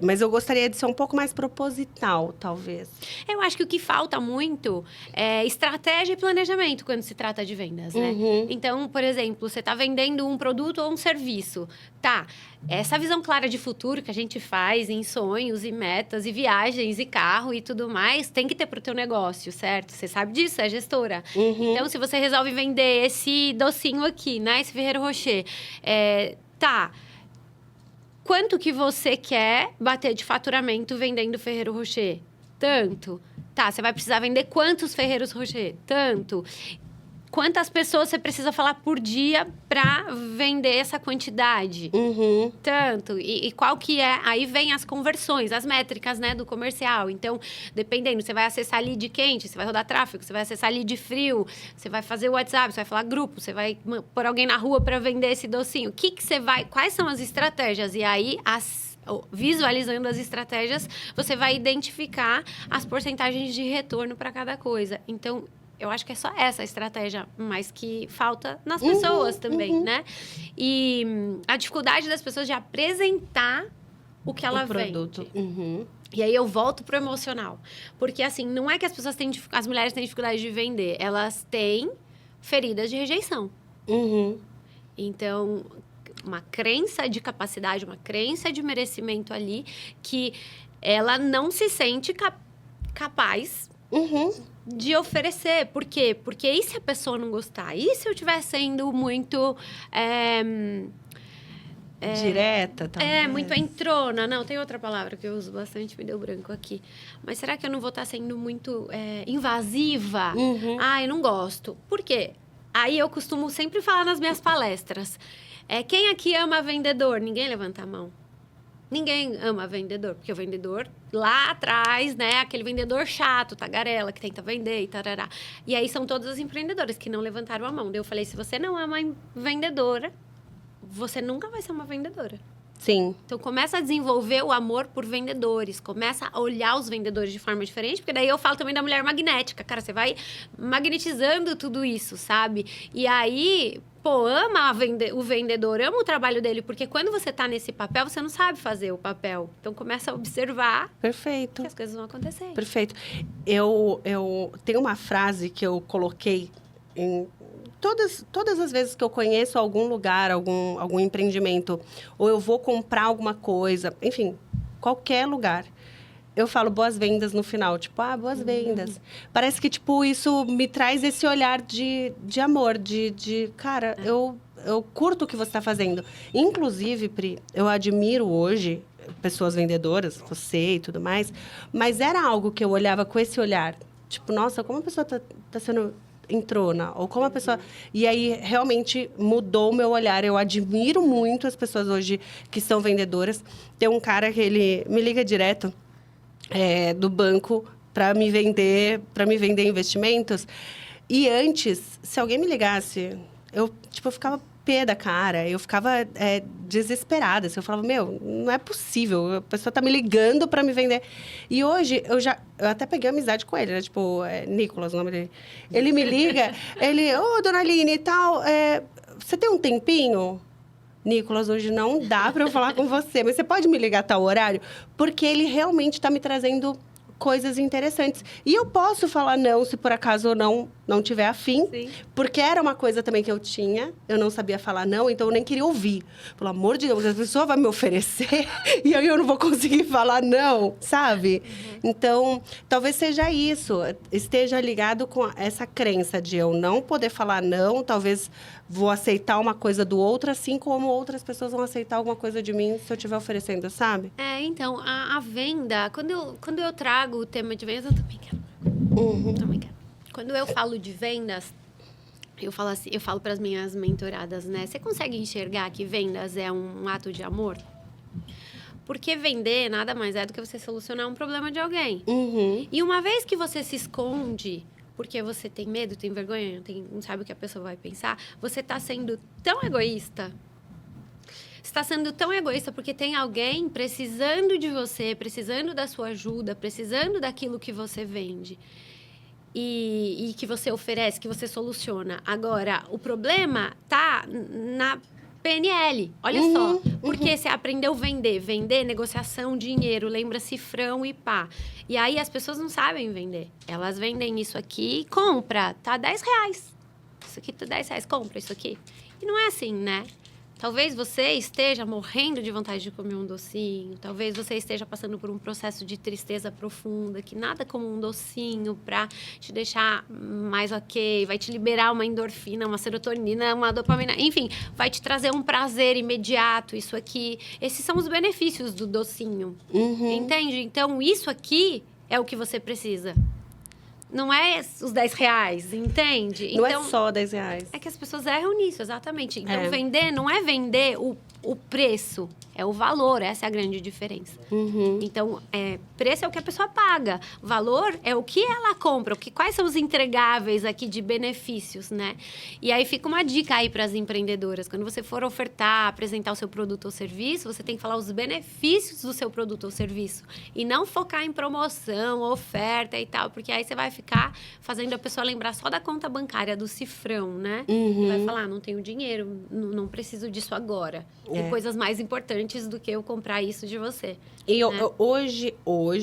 Mas eu gostaria de ser um pouco mais proposital, talvez. Eu acho que o que falta muito é estratégia e planejamento quando se trata de vendas, né? Então, por exemplo, você está vendendo um produto ou um serviço. Tá, essa visão clara de futuro que a gente faz em sonhos e metas e viagens e carro e tudo mais, tem que ter pro teu negócio, certo? Você sabe disso, é gestora. Então, se você resolve vender esse docinho aqui, né? Esse Ferrero Rocher, quanto que você quer bater de faturamento vendendo Ferrero Rocher? Tanto. Tá, você vai precisar vender quantos Ferreiros Rocher? Tanto. Quantas pessoas você precisa falar por dia para vender essa quantidade? Tanto. E qual que é? Aí vem as conversões, as métricas, né, do comercial. Então, dependendo, você vai acessar lead quente, você vai rodar tráfego, você vai acessar lead frio, você vai fazer o WhatsApp, você vai falar grupo, você vai pôr alguém na rua para vender esse docinho. O que você vai... Quais são as estratégias? E aí, visualizando as estratégias, você vai identificar as porcentagens de retorno para cada coisa. Então, eu acho que é só essa estratégia, mas que falta nas pessoas também, né? E a dificuldade das pessoas de apresentar o que ela produto. vende. E aí eu volto pro emocional. Porque, assim, não é que as mulheres têm dificuldade de vender. Elas têm feridas de rejeição. Então, uma crença de capacidade, uma crença de merecimento ali, que ela não se sente capaz de oferecer. Por quê? Porque e se a pessoa não gostar? E se eu estiver sendo muito... direta, talvez. Muito entrona. Não, tem outra palavra que eu uso bastante, me deu branco aqui. Mas será que eu não vou estar sendo muito invasiva? Eu não gosto. Por quê? Aí eu costumo sempre falar nas minhas palestras. Quem aqui ama vendedor? Ninguém levanta a mão. Ninguém ama vendedor, porque o vendedor lá atrás, né? Aquele vendedor chato, tagarela, que tenta vender e tarará. E aí são todas as empreendedoras que não levantaram a mão. Daí eu falei, se você não ama vendedora, você nunca vai ser uma vendedora. Sim. Então, começa a desenvolver o amor por vendedores. Começa a olhar os vendedores de forma diferente. Porque daí eu falo também da mulher magnética. Cara, você vai magnetizando tudo isso, sabe? E aí, ama o vendedor, ama o trabalho dele. Porque quando você tá nesse papel, você não sabe fazer o papel. Então, começa a observar. Perfeito. Que as coisas vão acontecer. Perfeito. Eu tenho uma frase que eu coloquei em... Todas as vezes que eu conheço algum lugar, algum empreendimento, ou eu vou comprar alguma coisa, enfim, qualquer lugar, eu falo boas vendas no final. Tipo, boas vendas. Parece que, tipo, isso me traz esse olhar de amor, cara, eu curto o que você está fazendo. Inclusive, Pri, eu admiro hoje pessoas vendedoras, você e tudo mais, mas era algo que eu olhava com esse olhar. Tipo, nossa, como a pessoa tá sendo... entrona, ou como a pessoa... E aí, realmente, mudou o meu olhar. Eu admiro muito as pessoas hoje que são vendedoras. Tem um cara que ele me liga direto do banco para me vender investimentos. E antes, se alguém me ligasse, eu ficava pé da cara, eu ficava desesperada. Assim, eu falava, não é possível, a pessoa tá me ligando para me vender. E hoje, eu até peguei amizade com ele, né? Tipo, Nicolas, o nome dele. Ele me liga, dona Aline e tal, você tem um tempinho? Nicolas, hoje não dá para eu falar com você, mas você pode me ligar a tal horário? Porque ele realmente tá me trazendo coisas interessantes. E eu posso falar não, se por acaso eu não tiver afim. Sim. Porque era uma coisa também que eu tinha. Eu não sabia falar não, então eu nem queria ouvir. Pelo amor de Deus, a pessoa vai me oferecer e aí eu não vou conseguir falar não, sabe? Então, talvez seja isso. Esteja ligado com essa crença de eu não poder falar não. Talvez vou aceitar uma coisa do outro, assim como outras pessoas vão aceitar alguma coisa de mim se eu estiver oferecendo, sabe? Então, a venda... Quando eu trago o tema de vendas, eu também quero. Também quero. Quando eu falo de vendas, eu falo para as minhas mentoradas, né? Você consegue enxergar que vendas é um ato de amor? Porque vender nada mais é do que você solucionar um problema de alguém. E uma vez que você se esconde, porque você tem medo, tem vergonha, não sabe o que a pessoa vai pensar, você está sendo tão egoísta. Você está sendo tão egoísta porque tem alguém precisando de você, precisando da sua ajuda, precisando daquilo que você vende. E que você oferece, que você soluciona. Agora, o problema tá na PNL. Olha só. Porque você aprendeu vender, negociação, dinheiro, lembra cifrão e pá. E aí as pessoas não sabem vender. Elas vendem isso aqui, compra, tá R$10. Isso aqui tá R$10, compra isso aqui. E não é assim, né? Talvez você esteja morrendo de vontade de comer um docinho. Talvez você esteja passando por um processo de tristeza profunda, que nada como um docinho para te deixar mais ok, vai te liberar uma endorfina, uma serotonina, uma dopamina, enfim, vai te trazer um prazer imediato, isso aqui. Esses são os benefícios do docinho, entende? Então, isso aqui é o que você precisa. Não é os R$10, entende? Não é só R$10. É que as pessoas erram nisso, exatamente. Então, vender não é vender o o preço, é o valor, essa é a grande diferença. Então, preço é o que a pessoa paga, valor é o que ela compra, quais são os entregáveis aqui de benefícios, né? E aí fica uma dica aí para as empreendedoras, quando você for ofertar, apresentar o seu produto ou serviço, você tem que falar os benefícios do seu produto ou serviço e não focar em promoção, oferta e tal, porque aí você vai ficar fazendo a pessoa lembrar só da conta bancária, do cifrão, né? E vai falar, não tenho dinheiro, não preciso disso agora. Tem coisas mais importantes do que eu comprar isso de você. E hoje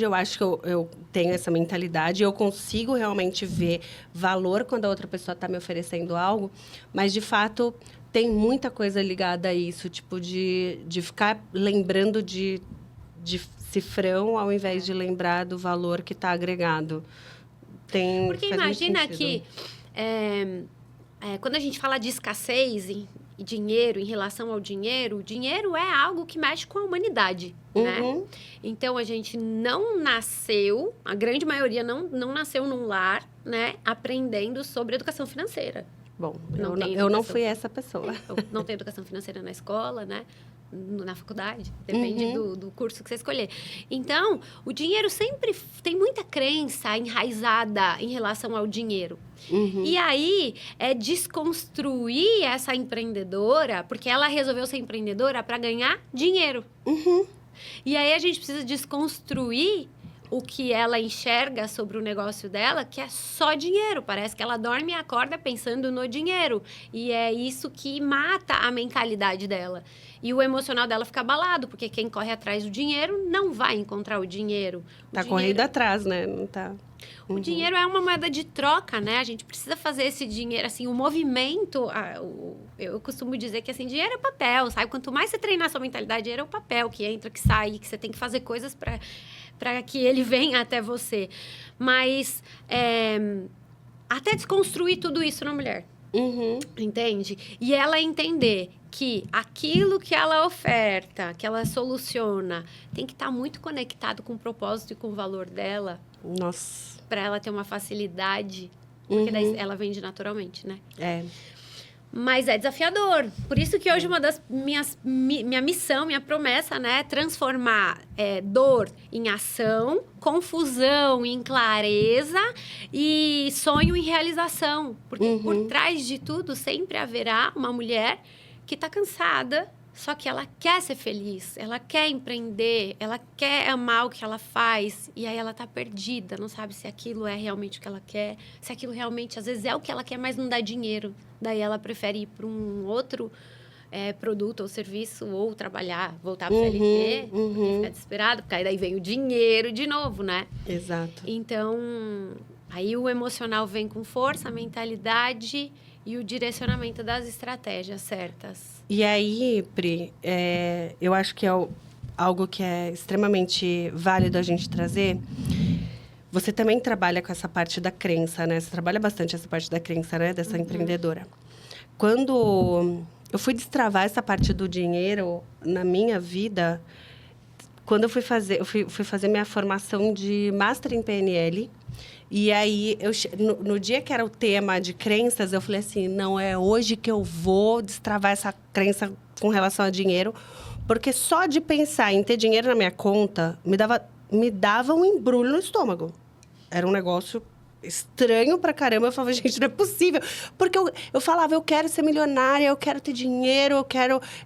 eu acho que eu tenho essa mentalidade, eu consigo realmente ver valor quando a outra pessoa está me oferecendo algo, mas de fato tem muita coisa ligada a isso, tipo de ficar lembrando de cifrão ao invés de lembrar do valor que está agregado. Porque imagina que quando a gente fala de escassez e dinheiro, em relação ao dinheiro, o dinheiro é algo que mexe com a humanidade, né? Então, a gente não nasceu, a grande maioria não nasceu num lar, né? Aprendendo sobre educação financeira. Bom, eu não fui essa pessoa. Não tem educação financeira na escola, né? Na faculdade, depende do curso que você escolher. Então, o dinheiro sempre tem muita crença enraizada em relação ao dinheiro. E aí, é desconstruir essa empreendedora, porque ela resolveu ser empreendedora para ganhar dinheiro. E aí, a gente precisa desconstruir o que ela enxerga sobre o negócio dela, que é só dinheiro. Parece que ela dorme e acorda pensando no dinheiro. E é isso que mata a mentalidade dela. E o emocional dela fica abalado, porque quem corre atrás do dinheiro não vai encontrar o dinheiro. Tá correndo atrás, né? Não tá... O dinheiro é uma moeda de troca, né? A gente precisa fazer esse dinheiro, assim, o movimento... eu costumo dizer que, assim, dinheiro é papel, sabe? Quanto mais você treinar a sua mentalidade, dinheiro é o papel que entra, que sai, que você tem que fazer coisas para que ele venha até você. Mas até desconstruir tudo isso na mulher. Entende? E ela entender que aquilo que ela oferta, que ela soluciona, tem que estar muito conectado com o propósito e com o valor dela. Nossa. Para ela ter uma facilidade. Porque daí ela vende naturalmente, né? Mas é desafiador. Por isso que hoje uma das minha missão, minha promessa, né? É transformar dor em ação, confusão em clareza e sonho em realização. Porque por trás de tudo sempre haverá uma mulher que está cansada, só que ela quer ser feliz, ela quer empreender, ela quer amar o que ela faz. E aí ela está perdida, não sabe se aquilo é realmente o que ela quer, se aquilo realmente, às vezes, é o que ela quer, mas não dá dinheiro. Daí ela prefere ir para um outro produto ou serviço, ou trabalhar, voltar para o CLT, porque fica desesperada, porque aí daí vem o dinheiro de novo, né? Exato. Então, aí o emocional vem com força, a mentalidade e o direcionamento das estratégias certas. E aí, Pri, eu acho que é algo que é extremamente válido a gente trazer. Você também trabalha com essa parte da crença, né? Você trabalha bastante essa parte da crença, né? Dessa empreendedora. Quando eu fui destravar essa parte do dinheiro na minha vida, quando eu fui fazer minha formação de Master em PNL. E aí, no dia que era o tema de crenças, eu falei assim, não, é hoje que eu vou destravar essa crença com relação a dinheiro, porque só de pensar em ter dinheiro na minha conta, me dava um embrulho no estômago. Era um negócio estranho pra caramba. Eu falava, gente, não é possível. Porque eu falava, eu quero ser milionária, eu quero ter dinheiro,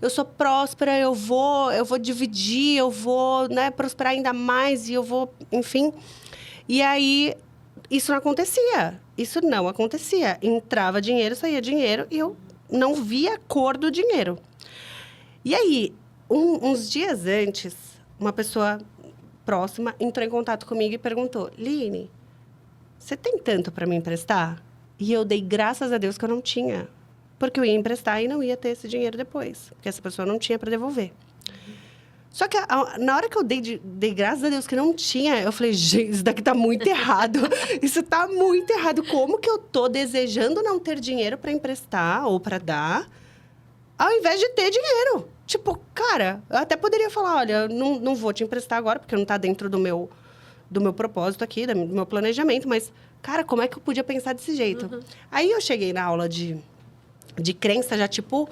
eu sou próspera, eu vou dividir, eu vou, né, prosperar ainda mais, e eu vou, enfim. E aí... Isso não acontecia. Entrava dinheiro, saía dinheiro e eu não via a cor do dinheiro. E aí, uns dias antes, uma pessoa próxima entrou em contato comigo e perguntou, Line, você tem tanto para me emprestar? E eu dei graças a Deus que eu não tinha. Porque eu ia emprestar e não ia ter esse dinheiro depois. Porque essa pessoa não tinha para devolver. Só que na hora que eu dei graças a Deus que não tinha, eu falei, gente, isso daqui tá muito errado. Isso tá muito errado. Como que eu tô desejando não ter dinheiro para emprestar ou para dar, ao invés de ter dinheiro? Tipo, cara, eu até poderia falar, olha, não vou te emprestar agora, porque não tá dentro do meu propósito aqui, do meu planejamento. Mas, cara, como é que eu podia pensar desse jeito? Aí eu cheguei na aula de crença, já tipo...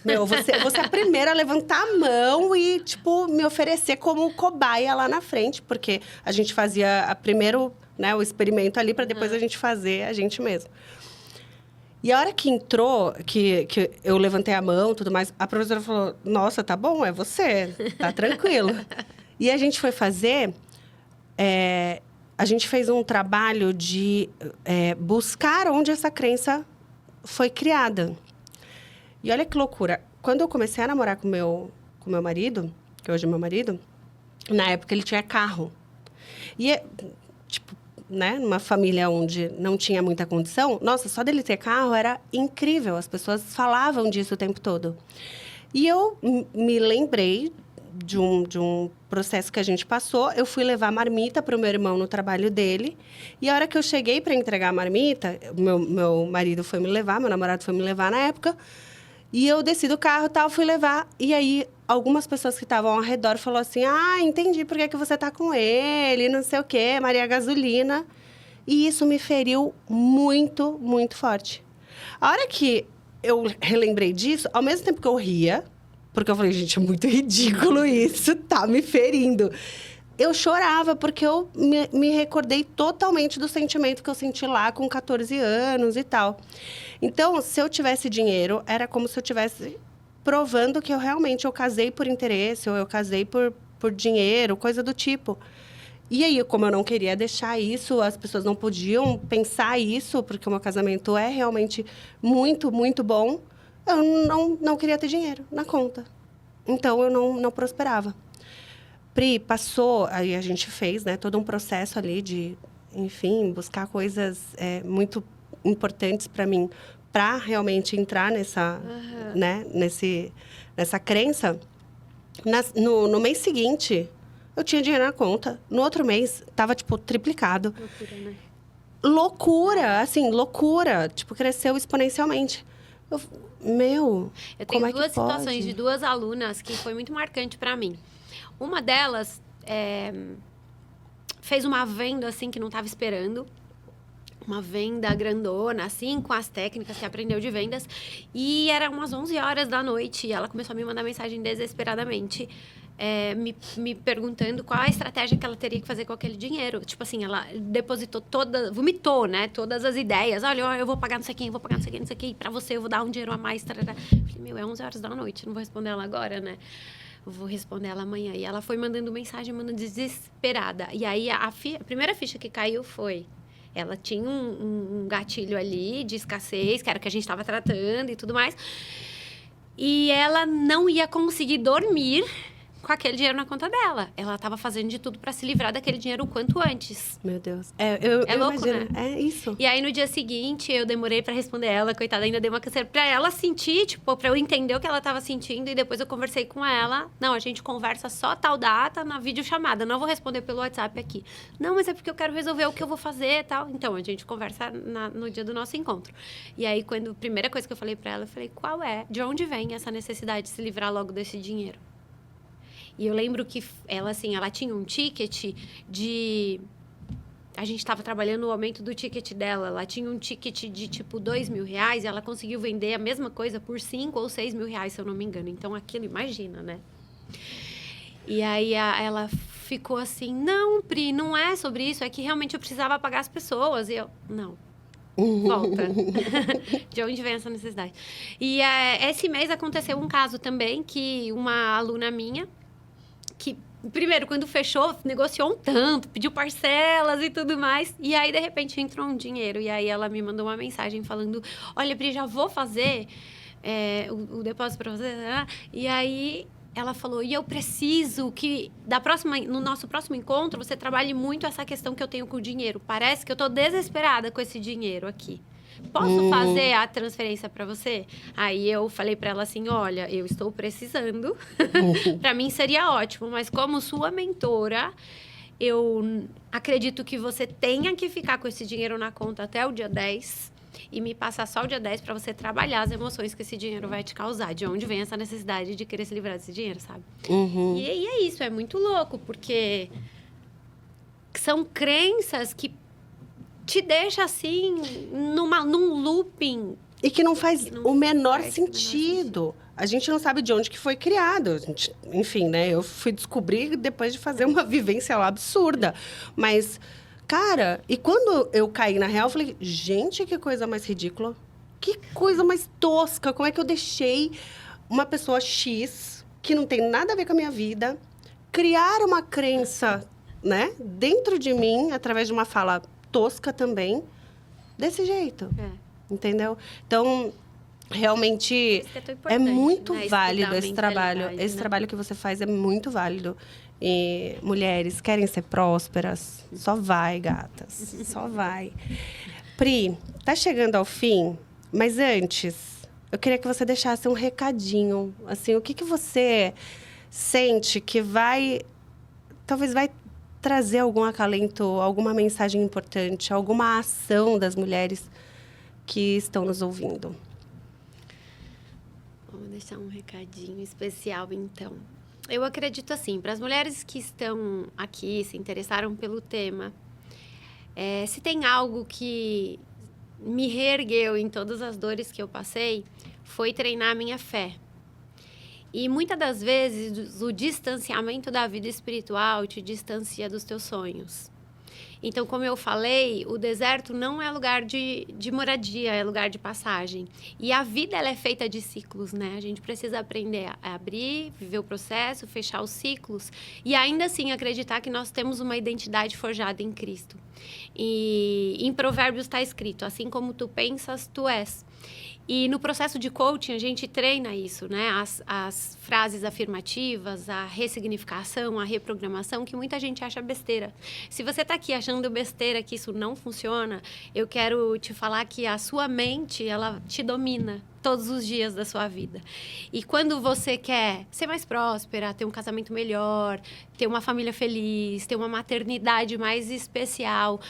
Meu, você é a primeira a levantar a mão e, tipo, me oferecer como cobaia lá na frente. Porque a gente fazia primeiro, né, o experimento ali, para depois a gente fazer a gente mesmo. E a hora que entrou, que eu levantei a mão e tudo mais, a professora falou, nossa, tá bom, é você, tá tranquilo. E a gente foi fazer... a gente fez um trabalho de buscar onde essa crença foi criada. E olha que loucura. Quando eu comecei a namorar com meu marido, que hoje é meu marido, na época ele tinha carro. E, tipo, né, numa família onde não tinha muita condição, nossa, só dele ter carro era incrível. As pessoas falavam disso o tempo todo. E eu me lembrei de um processo que a gente passou. Eu fui levar marmita para o meu irmão no trabalho dele. E a hora que eu cheguei para entregar a marmita, meu marido foi me levar, meu namorado foi me levar na época. E eu desci do carro e tal, fui levar. E aí, algumas pessoas que estavam ao redor falaram assim, entendi por que você tá com ele, não sei o quê, Maria Gasolina. E isso me feriu muito, muito forte. A hora que eu relembrei disso, ao mesmo tempo que eu ria, porque eu falei, gente, é muito ridículo isso, tá me ferindo. Eu chorava, porque eu me recordei totalmente do sentimento que eu senti lá com 14 anos e tal. Então, se eu tivesse dinheiro, era como se eu tivesse provando que eu casei por interesse, ou eu casei por dinheiro, coisa do tipo. E aí, como eu não queria deixar isso, as pessoas não podiam pensar isso, porque o meu casamento é realmente muito, muito bom, eu não queria ter dinheiro na conta. Então, eu não prosperava. Pri, passou, aí a gente fez, né, todo um processo ali de, enfim, buscar coisas muito importantes para mim, para realmente entrar nessa, né, nessa crença. No mês seguinte, eu tinha dinheiro na conta. No outro mês, tava, tipo, triplicado. Loucura, né? Loucura, assim, loucura. Tipo, cresceu exponencialmente. Eu tenho como duas situações pode? de duas alunas que foi muito marcante para mim. Uma delas fez uma venda, assim, que não estava esperando. Uma venda grandona, assim, com as técnicas que aprendeu de vendas. E era umas 11 horas da noite e ela começou a me mandar mensagem desesperadamente, me perguntando qual a estratégia que ela teria que fazer com aquele dinheiro. Tipo assim, ela depositou vomitou, né? Todas as ideias. Olha, eu vou pagar não sei quem, eu vou pagar não sei quem, não sei quem. Pra você, eu vou dar um dinheiro a mais. Tarará. Falei, é 11 horas da noite, não vou responder ela agora, né? Eu vou responder ela amanhã. E ela foi mandando mensagem, mandando desesperada. E aí, a primeira ficha que caiu foi... Ela tinha um gatilho ali de escassez, que era o que a gente estava tratando e tudo mais. E ela não ia conseguir dormir com aquele dinheiro na conta dela. Ela estava fazendo de tudo para se livrar daquele dinheiro o quanto antes. Meu Deus. Eu louco, imagino. né? É isso. E aí, no dia seguinte, eu demorei para responder ela. Coitada, ainda dei uma canseira pra ela sentir, tipo, pra eu entender o que ela tava sentindo. E depois eu conversei com ela. Não, a gente conversa só tal data na videochamada. Não vou responder pelo WhatsApp aqui. Não, mas é porque eu quero resolver o que eu vou fazer e tal. Então, a gente conversa no dia do nosso encontro. E aí, a primeira coisa que eu falei pra ela, eu falei, de onde vem essa necessidade de se livrar logo desse dinheiro? E eu lembro que ela, assim, ela tinha um ticket de... A gente estava trabalhando o aumento do ticket dela. Ela tinha um ticket de, tipo, R$2.000 e ela conseguiu vender a mesma coisa por 5 ou 6 mil reais, se eu não me engano. Então, aquilo, imagina, né? E aí, ela ficou assim, não, Pri, não é sobre isso. É que realmente eu precisava pagar as pessoas. E eu, não. Volta. De onde vem essa necessidade? E esse mês aconteceu um caso também que uma aluna minha... que primeiro, quando fechou, negociou um tanto, pediu parcelas e tudo mais. E aí, de repente, entrou um dinheiro. E aí, ela me mandou uma mensagem falando... Olha, Pri, já vou fazer o depósito para você. E aí, ela falou... E eu preciso que, no nosso próximo encontro, você trabalhe muito essa questão que eu tenho com o dinheiro. Parece que eu tô desesperada com esse dinheiro aqui. Posso fazer a transferência para você? Aí eu falei para ela assim, olha, eu estou precisando. Para mim seria ótimo, mas como sua mentora, eu acredito que você tenha que ficar com esse dinheiro na conta até o dia 10 e me passar só o dia 10 para você trabalhar as emoções que esse dinheiro vai te causar. De onde vem essa necessidade de querer se livrar desse dinheiro, sabe? E é isso, é muito louco, porque são crenças que te deixa, assim, num looping. E que não faz o menor sentido. a gente não sabe de onde que foi criado. Enfim, né? Eu fui descobrir depois de fazer uma vivência lá absurda. Mas, cara, e quando eu caí na real, eu falei, gente, que coisa mais ridícula. Que coisa mais tosca. Como é que eu deixei uma pessoa X, que não tem nada a ver com a minha vida, criar uma crença, né, dentro de mim, através de uma fala tosca também, desse jeito. Entendeu? Então, realmente, é muito válido esse trabalho. Esse trabalho que você faz é muito válido. E mulheres querem ser prósperas, só vai, gatas. Só vai. Pri, tá chegando ao fim, mas antes, eu queria que você deixasse um recadinho. Assim, o que você sente que talvez vai trazer algum acalento, alguma mensagem importante, alguma ação das mulheres que estão nos ouvindo? Vamos deixar um recadinho especial, então. Eu acredito assim, para as mulheres que estão aqui, se interessaram pelo tema, se tem algo que me reergueu em todas as dores que eu passei, foi treinar a minha fé. E muitas das vezes, o distanciamento da vida espiritual te distancia dos teus sonhos. Então, como eu falei, o deserto não é lugar de moradia, é lugar de passagem. E a vida, ela é feita de ciclos, né? A gente precisa aprender a abrir, viver o processo, fechar os ciclos. E ainda assim, acreditar que nós temos uma identidade forjada em Cristo. E em Provérbios está escrito, assim como tu pensas, tu és. E no processo de coaching, a gente treina isso, né? As frases afirmativas, a ressignificação, a reprogramação, que muita gente acha besteira. Se você está aqui achando besteira, que isso não funciona, eu quero te falar que a sua mente, ela te domina todos os dias da sua vida. E quando você quer ser mais próspera, ter um casamento melhor, ter uma família feliz, ter uma maternidade mais especial,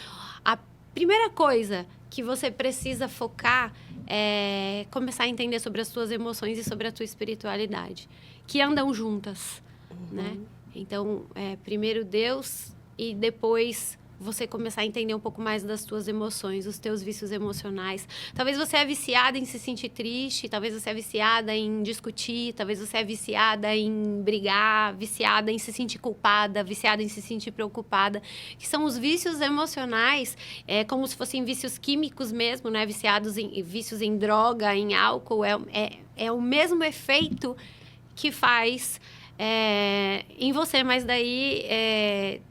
a primeira coisa que você precisa focar é começar a entender sobre as suas emoções e sobre a tua espiritualidade, que andam juntas, né? Então, primeiro Deus e depois você começar a entender um pouco mais das tuas emoções, os teus vícios emocionais. Talvez você é viciada em se sentir triste, talvez você é viciada em discutir, talvez você é viciada em brigar, viciada em se sentir culpada, viciada em se sentir preocupada, que são os vícios emocionais, como se fossem vícios químicos mesmo, né? Vícios em droga, em álcool, é o mesmo efeito que faz em você, mas daí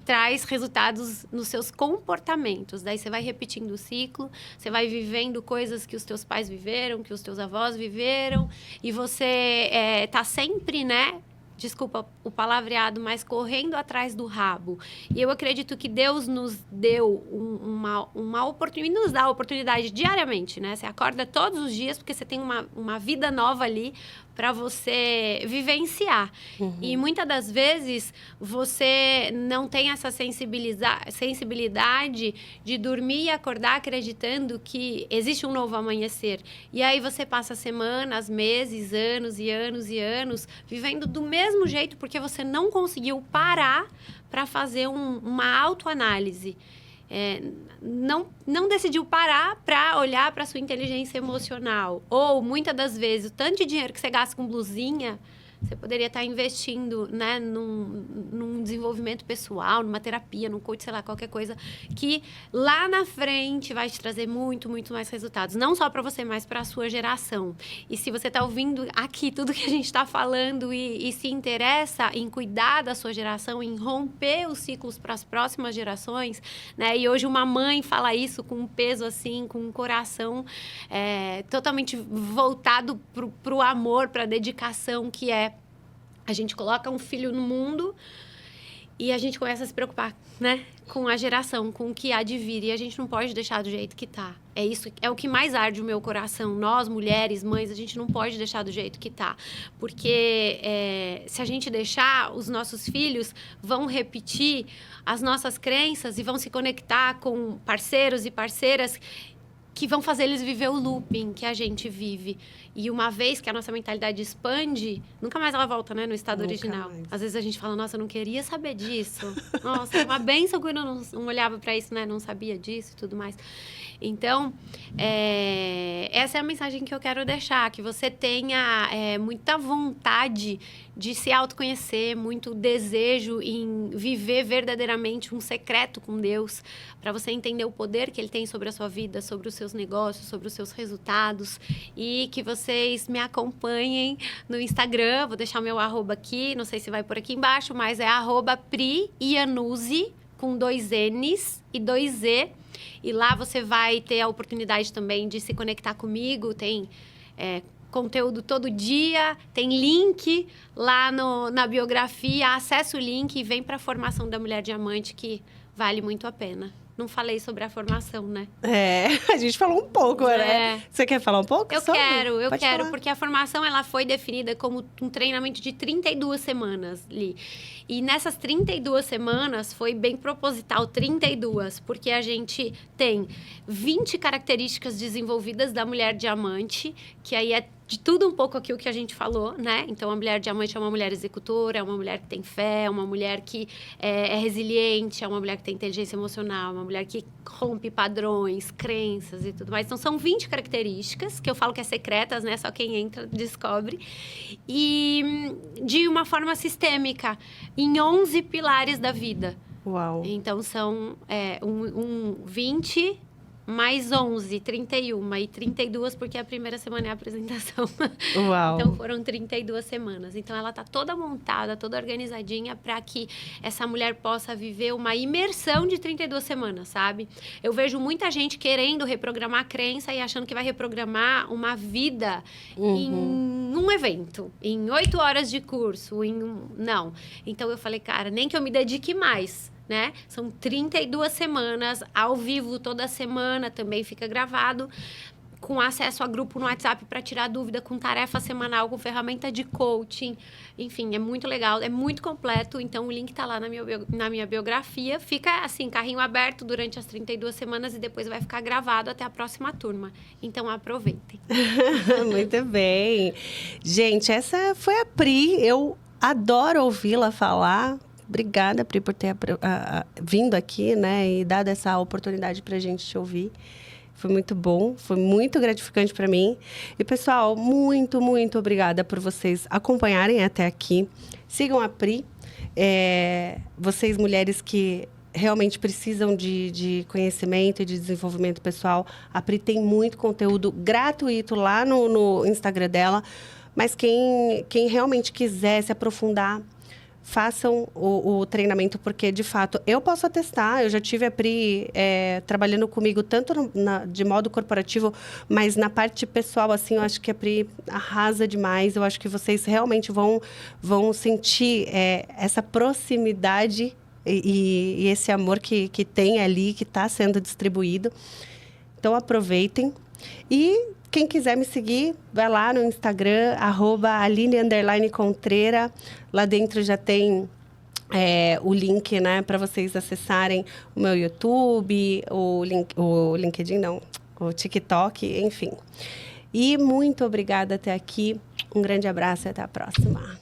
traz resultados nos seus comportamentos. Daí você vai repetindo o ciclo, você vai vivendo coisas que os teus pais viveram, que os teus avós viveram, e você tá sempre, né? Desculpa o palavreado, mas correndo atrás do rabo. E eu acredito que Deus nos deu uma oportunidade, nos dá a oportunidade diariamente, né? Você acorda todos os dias porque você tem uma vida nova ali para você vivenciar. E muitas das vezes você não tem essa sensibilidade de dormir e acordar acreditando que existe um novo amanhecer. E aí você passa semanas, meses, anos e anos e anos vivendo do mesmo jeito porque você não conseguiu parar para fazer uma autoanálise. Não decidiu parar para olhar para sua inteligência emocional. Ou, muitas das vezes, o tanto de dinheiro que você gasta com blusinha, você poderia estar investindo, né, num desenvolvimento pessoal, numa terapia, num coach, sei lá, qualquer coisa, que lá na frente vai te trazer muito, muito mais resultados. Não só para você, mas para a sua geração. E se você está ouvindo aqui tudo que a gente está falando e se interessa em cuidar da sua geração, em romper os ciclos para as próximas gerações, né? E hoje uma mãe fala isso com um peso assim, com um coração totalmente voltado para o amor, para a dedicação, que a gente coloca um filho no mundo e a gente começa a se preocupar, né? Com a geração, com o que há de vir. E a gente não pode deixar do jeito que tá. É o que mais arde o meu coração. Nós, mulheres, mães, a gente não pode deixar do jeito que tá. Porque se a gente deixar, os nossos filhos vão repetir as nossas crenças e vão se conectar com parceiros e parceiras que vão fazer eles viver o looping que a gente vive. E uma vez que a nossa mentalidade expande, nunca mais ela volta, né, no estado Nunca original. mais. Às vezes a gente fala, nossa, eu não queria saber disso. Nossa, é uma bênção quando eu não olhava para isso, né, não sabia disso e tudo mais. Então, essa é a mensagem que eu quero deixar, que você tenha muita vontade de se autoconhecer, muito desejo em viver verdadeiramente um secreto com Deus, para você entender o poder que Ele tem sobre a sua vida, sobre os seus negócios, sobre os seus resultados, e que vocês me acompanhem no Instagram. Vou deixar o meu @ aqui, não sei se vai por aqui embaixo, mas é @PriIannuzzi, com 2 N's e 2 Z. E lá você vai ter a oportunidade também de se conectar comigo. Tem conteúdo todo dia, tem link lá na biografia. Acesse o link e vem para a formação da Mulher Diamante, que vale muito a pena. Não falei sobre a formação, né? A gente falou um pouco, né? Você quer falar um pouco? Eu quero, falar. porque a formação ela foi definida como um treinamento de 32 semanas, Li. E nessas 32 semanas foi bem proposital, 32, porque a gente tem 20 características desenvolvidas da mulher diamante, que aí é de tudo um pouco aquilo que a gente falou, né? Então, a mulher diamante é uma mulher executora, é uma mulher que tem fé, é uma mulher que é resiliente, é uma mulher que tem inteligência emocional, é uma mulher que rompe padrões, crenças e tudo mais. Então, são 20 características, que eu falo que é secretas, né? Só quem entra descobre. E de uma forma sistêmica, em 11 pilares da vida. Uau! Então, são 20... mais 11, 31 e 32, porque a primeira semana é a apresentação. Uau! Então, foram 32 semanas. Então, ela tá toda montada, toda organizadinha para que essa mulher possa viver uma imersão de 32 semanas, sabe? Eu vejo muita gente querendo reprogramar a crença e achando que vai reprogramar uma vida em um evento, em 8 horas de curso, Não. Então, eu falei, cara, nem que eu me dedique mais, né? São 32 semanas, ao vivo toda semana, também fica gravado, com acesso a grupo no WhatsApp para tirar dúvida, com tarefa semanal, com ferramenta de coaching. Enfim, é muito legal, é muito completo. Então, o link tá lá na minha biografia. Fica, assim, carrinho aberto durante as 32 semanas e depois vai ficar gravado até a próxima turma. Então, aproveitem. Muito bem. Gente, essa foi a Pri. Eu adoro ouvi-la falar. Obrigada, Pri, por ter vindo aqui, né? E dado essa oportunidade para a gente te ouvir. Foi muito bom, foi muito gratificante para mim. E, pessoal, muito, muito obrigada por vocês acompanharem até aqui. Sigam a Pri. Vocês, mulheres que realmente precisam de conhecimento e de desenvolvimento pessoal, a Pri tem muito conteúdo gratuito lá no Instagram dela. Mas quem realmente quiser se aprofundar, façam o treinamento, porque, de fato, eu posso atestar. Eu já tive a Pri trabalhando comigo, tanto de modo corporativo, mas na parte pessoal, assim, eu acho que a Pri arrasa demais. Eu acho que vocês realmente vão sentir essa proximidade e esse amor que tem ali, que está sendo distribuído. Então, aproveitem. E quem quiser me seguir, vai lá no Instagram, @Aline_Contreira. Lá dentro já tem o link, né, para vocês acessarem o meu YouTube, o LinkedIn, não, o TikTok, enfim. E muito obrigada até aqui. Um grande abraço e até a próxima.